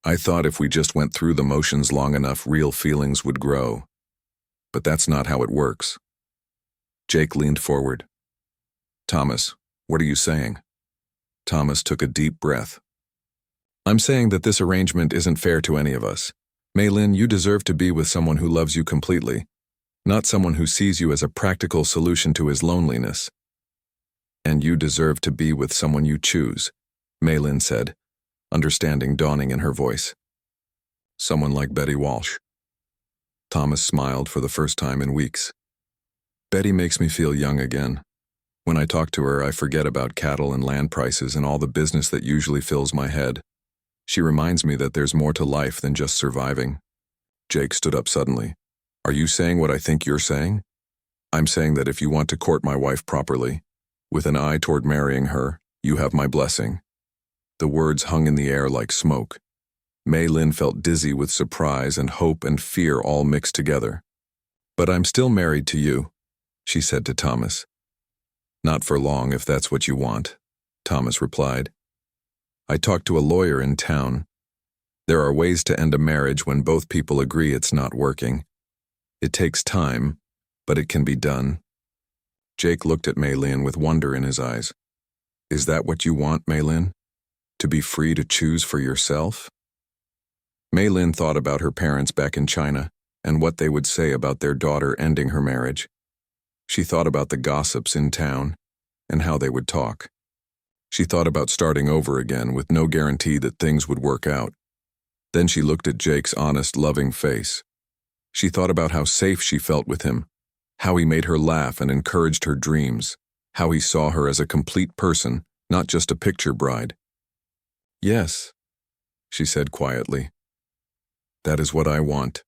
I thought if we just went through the motions long enough, real feelings would grow. But that's not how it works. Jake leaned forward. Thomas, what are you saying? Thomas took a deep breath. I'm saying that this arrangement isn't fair to any of us. Maylin, you deserve to be with someone who loves you completely, not someone who sees you as a practical solution to his loneliness. And you deserve to be with someone you choose, Maylin said, understanding dawning in her voice. Someone like Betty Walsh. Thomas smiled for the first time in weeks. Betty makes me feel young again. When I talk to her, I forget about cattle and land prices and all the business that usually fills my head. She reminds me that there's more to life than just surviving. Jake stood up suddenly. Are you saying what I think you're saying? I'm saying that if you want to court my wife properly, with an eye toward marrying her, you have my blessing. The words hung in the air like smoke. Maylin felt dizzy with surprise and hope and fear all mixed together. But I'm still married to you, she said to Thomas. Not for long, if that's what you want, Thomas replied. I talked to a lawyer in town. There are ways to end a marriage when both people agree it's not working. It takes time, but it can be done. Jake looked at Maylin with wonder in his eyes. Is that what you want, Maylin? To be free to choose for yourself? Maylin thought about her parents back in China and what they would say about their daughter ending her marriage. She thought about the gossips in town and how they would talk. She thought about starting over again with no guarantee that things would work out. Then she looked at Jake's honest, loving face. She thought about how safe she felt with him, how he made her laugh and encouraged her dreams, how he saw her as a complete person, not just a picture bride. Yes, she said quietly. That is what I want.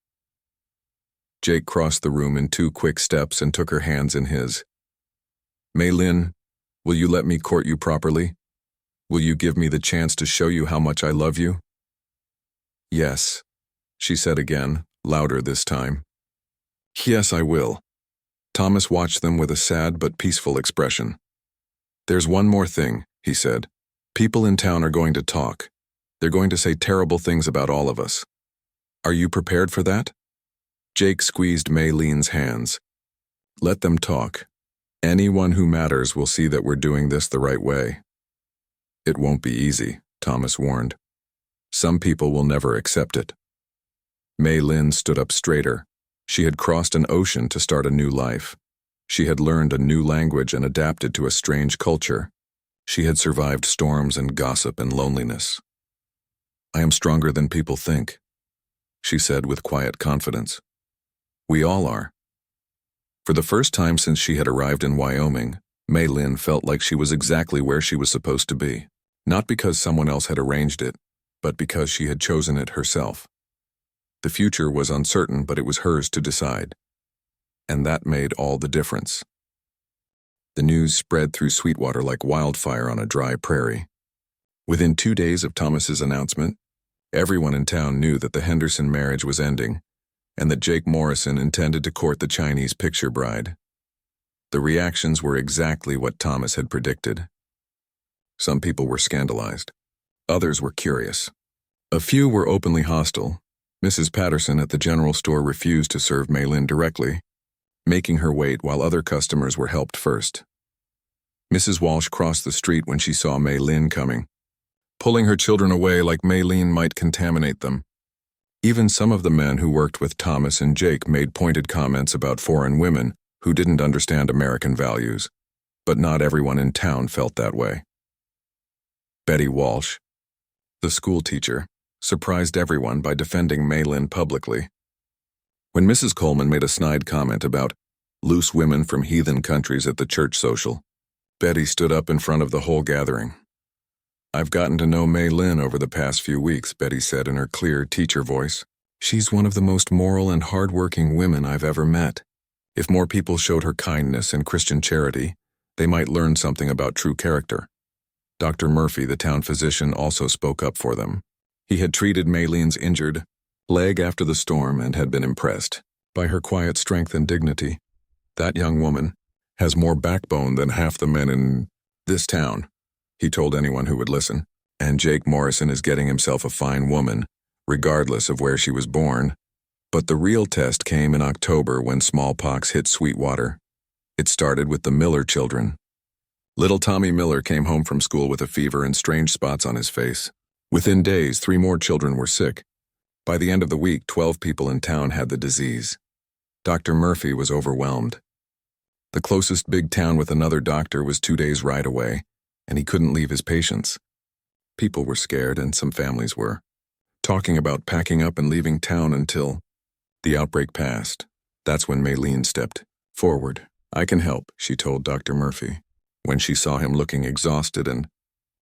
Jake crossed the room in 2 quick steps and took her hands in his. Maylin, will you let me court you properly? Will you give me the chance to show you how much I love you? Yes, she said again, louder this time. Yes, I will. Thomas watched them with a sad but peaceful expression. There's one more thing, he said. People in town are going to talk. They're going to say terrible things about all of us. Are you prepared for that? Jake squeezed Maylin's hands. Let them talk. Anyone who matters will see that we're doing this the right way. It won't be easy, Thomas warned. Some people will never accept it. Maylin stood up straighter. She had crossed an ocean to start a new life. She had learned a new language and adapted to a strange culture. She had survived storms and gossip and loneliness. I am stronger than people think, she said with quiet confidence. We all are. For the first time since she had arrived in Wyoming, Maylin felt like she was exactly where she was supposed to be, not because someone else had arranged it, but because she had chosen it herself. The future was uncertain, but it was hers to decide. And that made all the difference. The news spread through Sweetwater like wildfire on a dry prairie. Within 2 days of Thomas's announcement, everyone in town knew that the Henderson marriage was ending, and that Jake Morrison intended to court the Chinese picture bride. The reactions were exactly what Thomas had predicted. Some people were scandalized. Others were curious. A few were openly hostile. Mrs. Patterson at the general store refused to serve Maylin directly, making her wait while other customers were helped first. Mrs. Walsh crossed the street when she saw Maylin coming, pulling her children away like Maylin might contaminate them. Even some of the men who worked with Thomas and Jake made pointed comments about foreign women who didn't understand American values, but not everyone in town felt that way. Betty Walsh, the school teacher, surprised everyone by defending Maylin publicly. When Mrs. Coleman made a snide comment about loose women from heathen countries at the church social, Betty stood up in front of the whole gathering. I've gotten to know Maylin over the past few weeks, Betty said in her clear teacher voice. She's one of the most moral and hard-working women I've ever met. If more people showed her kindness and Christian charity, they might learn something about true character. Dr. Murphy, the town physician, also spoke up for them. He had treated Maylin's injured leg after the storm and had been impressed by her quiet strength and dignity. That young woman has more backbone than half the men in This town, he told anyone who would listen, and Jake Morrison is getting himself a fine woman, regardless of where she was born. But the real test came in October when smallpox hit Sweetwater. It started with the Miller children. Little Tommy Miller came home from school with a fever and strange spots on his face. Within days, 3 more children were sick. By the end of the week, 12 people in town had the disease. Dr. Murphy was overwhelmed. The closest big town with another doctor was 2 days' ride away, and he couldn't leave his patients. People were scared, and some families were, talking about packing up and leaving town until the outbreak passed. That's when Maylene stepped forward. "I can help," she told Dr. Murphy, when she saw him looking exhausted and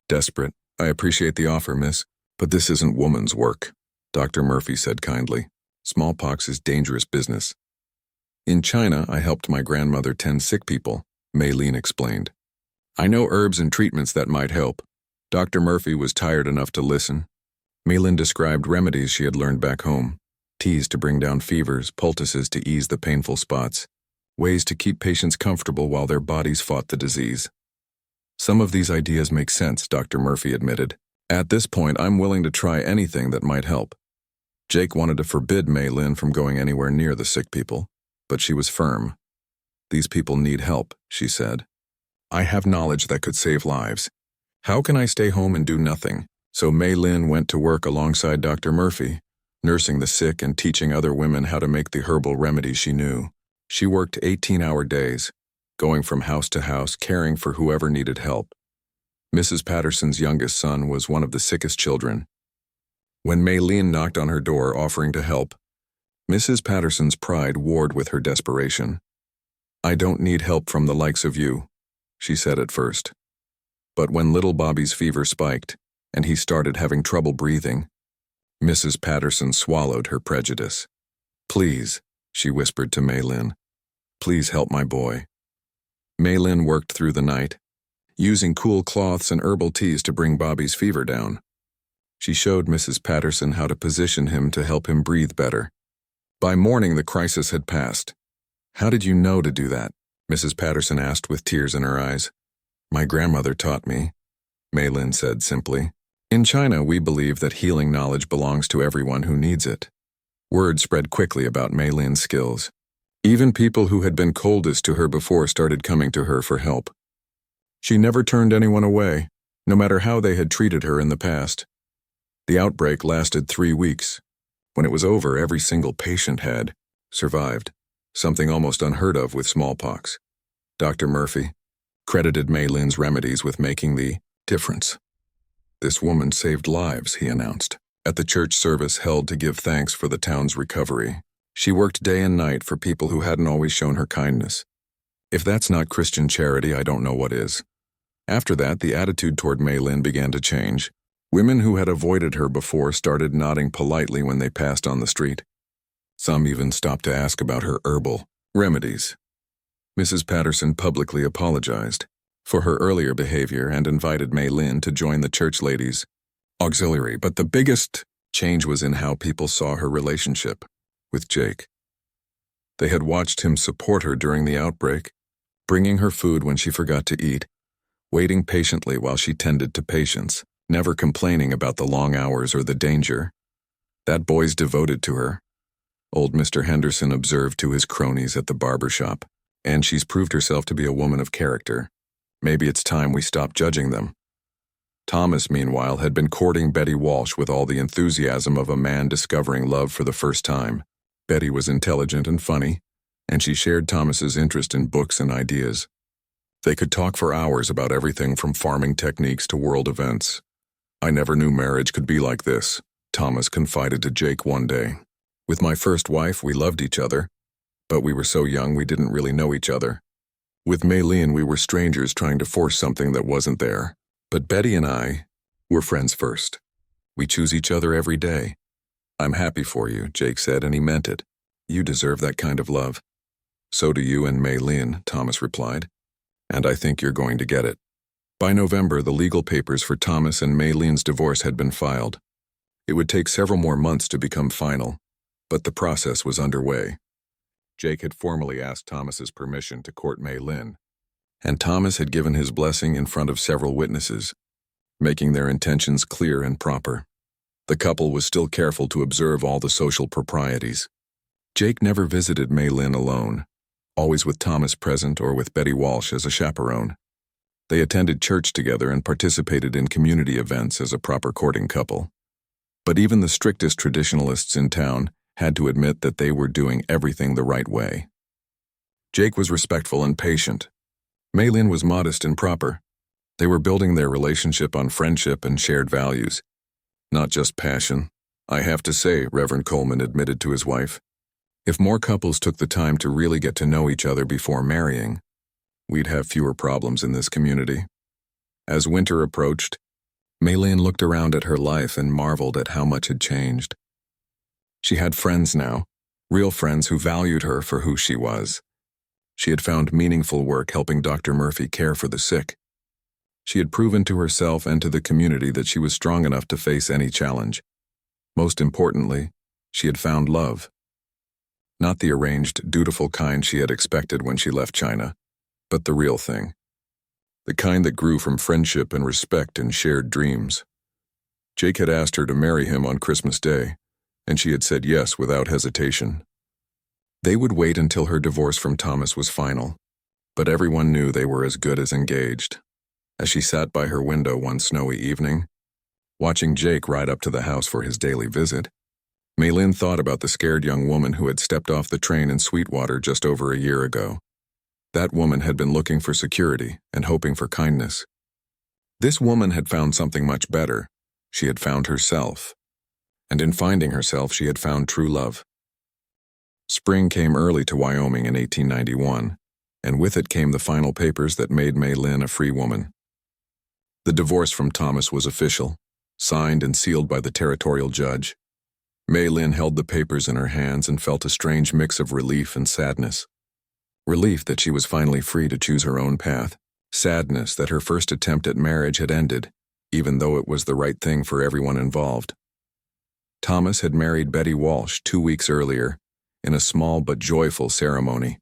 desperate. "I appreciate the offer, miss, but this isn't woman's work," Dr. Murphy said kindly. "Smallpox is dangerous business." "In China, I helped my grandmother tend sick people," Maylene explained. "I know herbs and treatments that might help." Dr. Murphy was tired enough to listen. Maylene described remedies she had learned back home: teas to bring down fevers, poultices to ease the painful spots, ways to keep patients comfortable while their bodies fought the disease. "Some of these ideas make sense," Dr. Murphy admitted. "At this point, I'm willing to try anything that might help." Jake wanted to forbid Maylene from going anywhere near the sick people, but she was firm. "These people need help," she said. "I have knowledge that could save lives. How can I stay home and do nothing?" So Maylene went to work alongside Dr. Murphy, nursing the sick and teaching other women how to make the herbal remedies she knew. She worked 18-hour days, going from house to house, caring for whoever needed help. Mrs. Patterson's youngest son was one of the sickest children. When Maylene knocked on her door offering to help, Mrs. Patterson's pride warred with her desperation. "I don't need help from the likes of you," she said at first. But when little Bobby's fever spiked, and he started having trouble breathing, Mrs. Patterson swallowed her prejudice. "Please," she whispered to Maylene, "please help my boy." Maylene worked through the night, using cool cloths and herbal teas to bring Bobby's fever down. She showed Mrs. Patterson how to position him to help him breathe better. By morning, the crisis had passed. "How did you know to do that?" Mrs. Patterson asked with tears in her eyes. "My grandmother taught me," Maylene said simply. "In China, we believe that healing knowledge belongs to everyone who needs it." Word spread quickly about Maylene's skills. Even people who had been coldest to her before started coming to her for help. She never turned anyone away, no matter how they had treated her in the past. The outbreak lasted 3 weeks. When it was over, every single patient had survived, something almost unheard of with smallpox. Dr. Murphy credited Maylene's remedies with making the difference. "This woman saved lives," he announced, at the church service held to give thanks for the town's recovery. She worked day and night for people who hadn't always shown her kindness. If that's not Christian charity, I don't know what is. After that, the attitude toward Maylene began to change. Women who had avoided her before started nodding politely when they passed on the street. Some even stopped to ask about her herbal remedies. Mrs. Patterson publicly apologized for her earlier behavior and invited Maylene to join the church ladies' auxiliary, but the biggest change was in how people saw her relationship with Jake. They had watched him support her during the outbreak, bringing her food when she forgot to eat, waiting patiently while she tended to patients, never complaining about the long hours or the danger. "That boy's devoted to her," old Mr. Henderson observed to his cronies at the barber shop, "and she's proved herself to be a woman of character. Maybe it's time we stop judging them." Thomas, meanwhile, had been courting Betty Walsh with all the enthusiasm of a man discovering love for the first time. Betty was intelligent and funny, and she shared Thomas's interest in books and ideas. They could talk for hours about everything from farming techniques to world events. "I never knew marriage could be like this," Thomas confided to Jake one day. "With my first wife, we loved each other, but we were so young we didn't really know each other. With Maylene, we were strangers trying to force something that wasn't there. But Betty and I were friends first. We choose each other every day." "I'm happy for you," Jake said, and he meant it. "You deserve that kind of love." "So do you and Maylene," Thomas replied. "And I think you're going to get it." By November, the legal papers for Thomas and Maylene's divorce had been filed. It would take several more months to become final, but the process was underway. Jake had formally asked Thomas's permission to court Maylene, and Thomas had given his blessing in front of several witnesses, making their intentions clear and proper. The couple was still careful to observe all the social proprieties. Jake never visited Mei Lin alone, always with Thomas present or with Betty Walsh as a chaperone. They attended church together and participated in community events as a proper courting couple. But even the strictest traditionalists in town had to admit that they were doing everything the right way. Jake was respectful and patient. Mei Lin was modest and proper. They were building their relationship on friendship and shared values, not just passion. I have to say, Reverend Coleman admitted to his wife, if more couples took the time to really get to know each other before marrying, we'd have fewer problems in this community. As winter approached, Mei Lin looked around at her life and marveled at how much had changed. She had friends now, real friends who valued her for who she was. She had found meaningful work helping Dr. Murphy care for the sick. She had proven to herself and to the community that she was strong enough to face any challenge. Most importantly, she had found love. Not the arranged, dutiful kind she had expected when she left China, but the real thing. The kind that grew from friendship and respect and shared dreams. Jake had asked her to marry him on Christmas Day, and she had said yes without hesitation. They would wait until her divorce from Thomas was final, but everyone knew they were as good as engaged. As she sat by her window one snowy evening, watching Jake ride up to the house for his daily visit, Mei Lin thought about the scared young woman who had stepped off the train in Sweetwater just over a year ago. That woman had been looking for security and hoping for kindness. This woman had found something much better. She had found herself. And in finding herself, she had found true love. Spring came early to Wyoming in 1891, and with it came the final papers that made Mei Lin a free woman. The divorce from Thomas was official, signed and sealed by the territorial judge. Mei Lin held the papers in her hands and felt a strange mix of relief and sadness. Relief that she was finally free to choose her own path. Sadness that her first attempt at marriage had ended, even though it was the right thing for everyone involved. Thomas had married Betty Walsh 2 weeks earlier, in a small but joyful ceremony.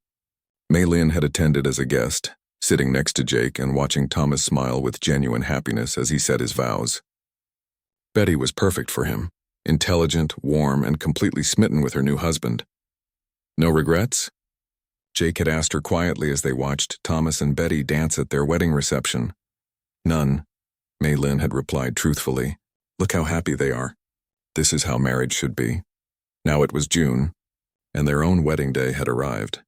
Mei Lin had attended as a guest, sitting next to Jake and watching Thomas smile with genuine happiness as he said his vows. Betty was perfect for him. Intelligent, warm, and completely smitten with her new husband. No regrets? Jake had asked her quietly as they watched Thomas and Betty dance at their wedding reception. None, Mei Lin had replied truthfully. Look how happy they are. This is how marriage should be. Now it was June, and their own wedding day had arrived.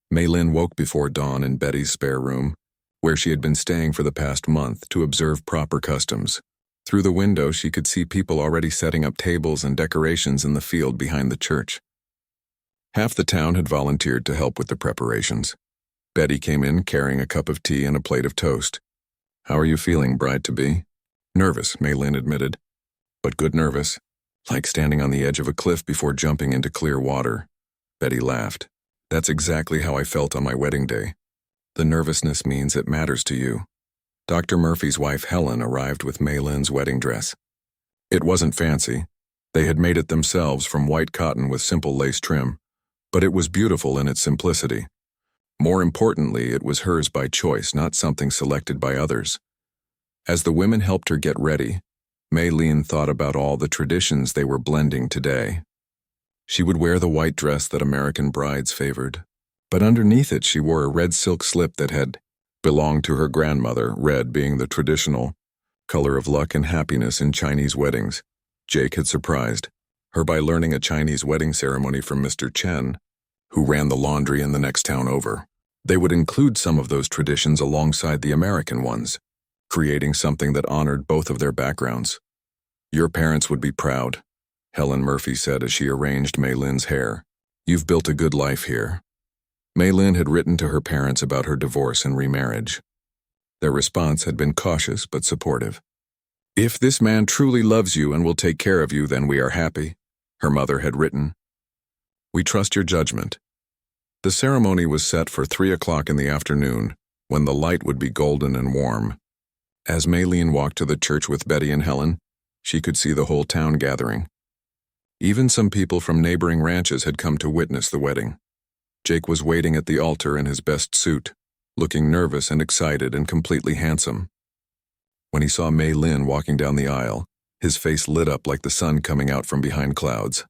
Mei Lin woke before dawn in Betty's spare room, where she had been staying for the past month to observe proper customs. Through the window, she could see people already setting up tables and decorations in the field behind the church. Half the town had volunteered to help with the preparations. Betty came in carrying a cup of tea and a plate of toast. How are you feeling, bride-to-be? Nervous, Mei Lin admitted. But good nervous, like standing on the edge of a cliff before jumping into clear water. Betty laughed. That's exactly how I felt on my wedding day. The nervousness means it matters to you. Dr. Murphy's wife Helen arrived with Mei Lin's wedding dress. It wasn't fancy. They had made it themselves from white cotton with simple lace trim, but it was beautiful in its simplicity. More importantly, it was hers by choice, not something selected by others. As the women helped her get ready, Mei Lin thought about all the traditions they were blending today. She would wear the white dress that American brides favored, but underneath it she wore a red silk slip that had belonged to her grandmother, red being the traditional color of luck and happiness in Chinese weddings. Jake had surprised her by learning a Chinese wedding ceremony from Mr. Chen, who ran the laundry in the next town over. They would include some of those traditions alongside the American ones, creating something that honored both of their backgrounds. Your parents would be proud, Helen Murphy said as she arranged Mei Lin's hair. You've built a good life here. Mei Lin had written to her parents about her divorce and remarriage. Their response had been cautious but supportive. If this man truly loves you and will take care of you, then we are happy, her mother had written. We trust your judgment. The ceremony was set for 3 o'clock in the afternoon, when the light would be golden and warm. As Mei Lin walked to the church with Betty and Helen, she could see the whole town gathering. Even some people from neighboring ranches had come to witness the wedding. Jake was waiting at the altar in his best suit, looking nervous and excited and completely handsome. When he saw Mei Lin walking down the aisle, his face lit up like the sun coming out from behind clouds.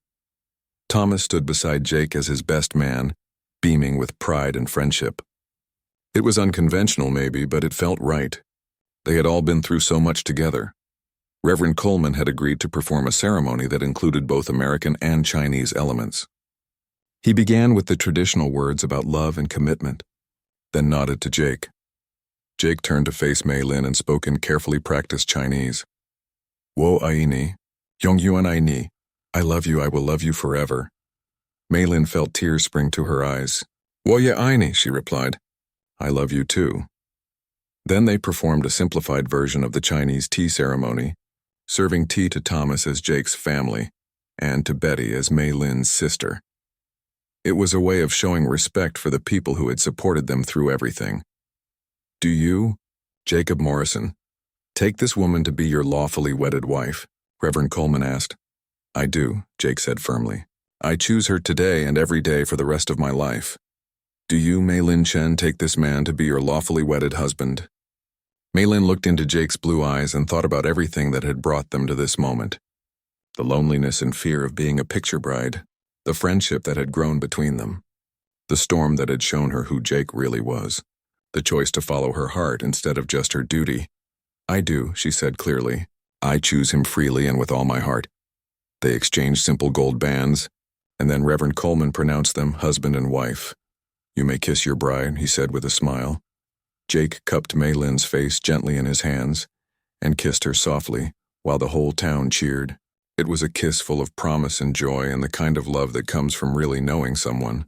Thomas stood beside Jake as his best man, beaming with pride and friendship. It was unconventional maybe, but it felt right. They had all been through so much together. Reverend Coleman had agreed to perform a ceremony that included both American and Chinese elements. He began with the traditional words about love and commitment, then nodded to Jake. Jake turned to face Mei Lin and spoke in carefully practiced Chinese. Wo ai ni, yong yuan ai ni, I love you, I will love you forever. Mei Lin felt tears spring to her eyes. Wo ye ai ni, she replied. I love you too. Then they performed a simplified version of the Chinese tea ceremony, serving tea to Thomas as Jake's family, and to Betty as Mei Lin's sister. It was a way of showing respect for the people who had supported them through everything. Do you, Jacob Morrison, take this woman to be your lawfully wedded wife? Reverend Coleman asked. I do, Jake said firmly. I choose her today and every day for the rest of my life. Do you, Mei Lin Chen, take this man to be your lawfully wedded husband? Mei Lin looked into Jake's blue eyes and thought about everything that had brought them to this moment. The loneliness and fear of being a picture bride, the friendship that had grown between them, the storm that had shown her who Jake really was, the choice to follow her heart instead of just her duty. I do, she said clearly. I choose him freely and with all my heart. They exchanged simple gold bands, and then Reverend Coleman pronounced them husband and wife. You may kiss your bride, he said with a smile. Jake cupped Mei Lin's face gently in his hands and kissed her softly, while the whole town cheered. It was a kiss full of promise and joy and the kind of love that comes from really knowing someone.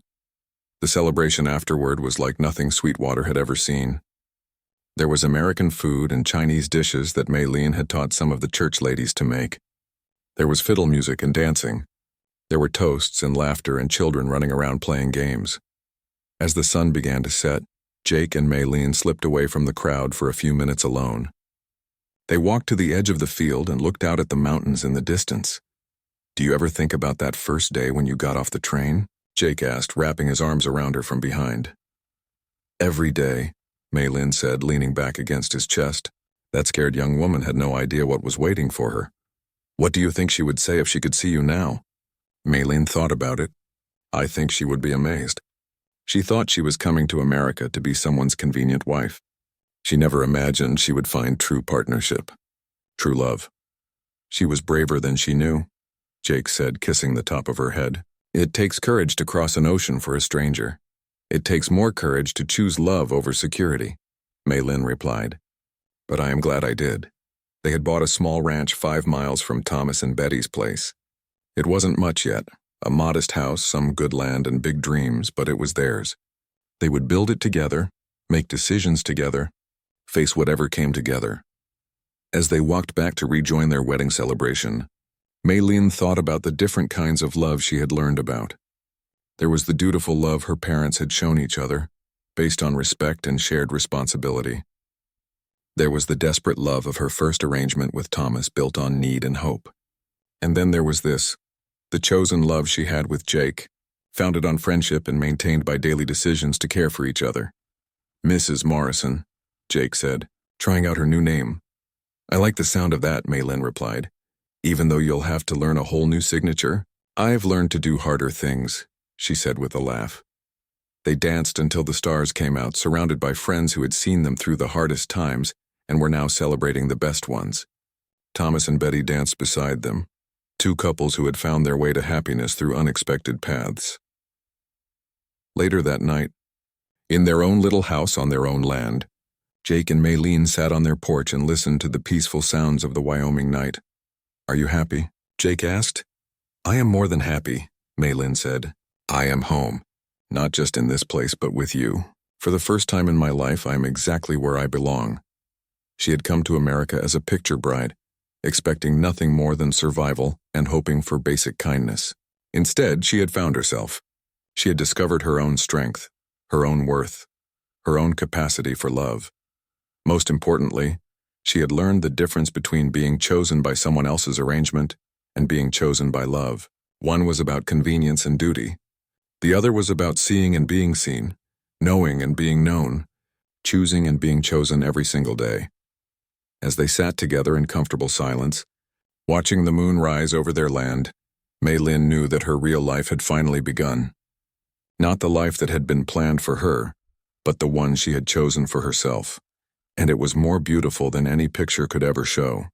The celebration afterward was like nothing Sweetwater had ever seen. There was American food and Chinese dishes that Mei Lin had taught some of the church ladies to make. There was fiddle music and dancing. There were toasts and laughter and children running around playing games. As the sun began to set, Jake and Mei Lin slipped away from the crowd for a few minutes alone. They walked to the edge of the field and looked out at the mountains in the distance. Do you ever think about that first day when you got off the train? Jake asked, wrapping his arms around her from behind. Every day, Mei Lin said, leaning back against his chest. That scared young woman had no idea what was waiting for her. What do you think she would say if she could see you now? Mei Lin thought about it. I think she would be amazed. She thought she was coming to America to be someone's convenient wife. She never imagined she would find true partnership, true love. She was braver than she knew, Jake said, kissing the top of her head. It takes courage to cross an ocean for a stranger. It takes more courage to choose love over security, Mei Lin replied. But I am glad I did. They had bought a small ranch 5 miles from Thomas and Betty's place. It wasn't much yet. A modest house, some good land and big dreams, but it was theirs. They would build it together, make decisions together, face whatever came together. As they walked back to rejoin their wedding celebration, Mei Lin thought about the different kinds of love she had learned about. There was the dutiful love her parents had shown each other, based on respect and shared responsibility. There was the desperate love of her first arrangement with Thomas, built on need and hope. And then there was this, the chosen love she had with Jake, founded on friendship and maintained by daily decisions to care for each other. Mrs. Morrison, Jake said, trying out her new name. I like the sound of that, Mei Lin replied. Even though you'll have to learn a whole new signature, I've learned to do harder things, she said with a laugh. They danced until the stars came out, surrounded by friends who had seen them through the hardest times and were now celebrating the best ones. Thomas and Betty danced beside them, 2 couples who had found their way to happiness through unexpected paths. Later that night, in their own little house on their own land, Jake and Mei Lin sat on their porch and listened to the peaceful sounds of the Wyoming night. Are you happy? Jake asked. I am more than happy, Mei Lin said. I am home, not just in this place but with you. For the first time in my life, I am exactly where I belong. She had come to America as a picture bride, expecting nothing more than survival and hoping for basic kindness. Instead, she had found herself. She had discovered her own strength, her own worth, her own capacity for love. Most importantly, she had learned the difference between being chosen by someone else's arrangement and being chosen by love. One was about convenience and duty. The other was about seeing and being seen, knowing and being known, choosing and being chosen every single day. As they sat together in comfortable silence, watching the moon rise over their land, Mei Lin knew that her real life had finally begun. Not the life that had been planned for her, but the one she had chosen for herself. And it was more beautiful than any picture could ever show.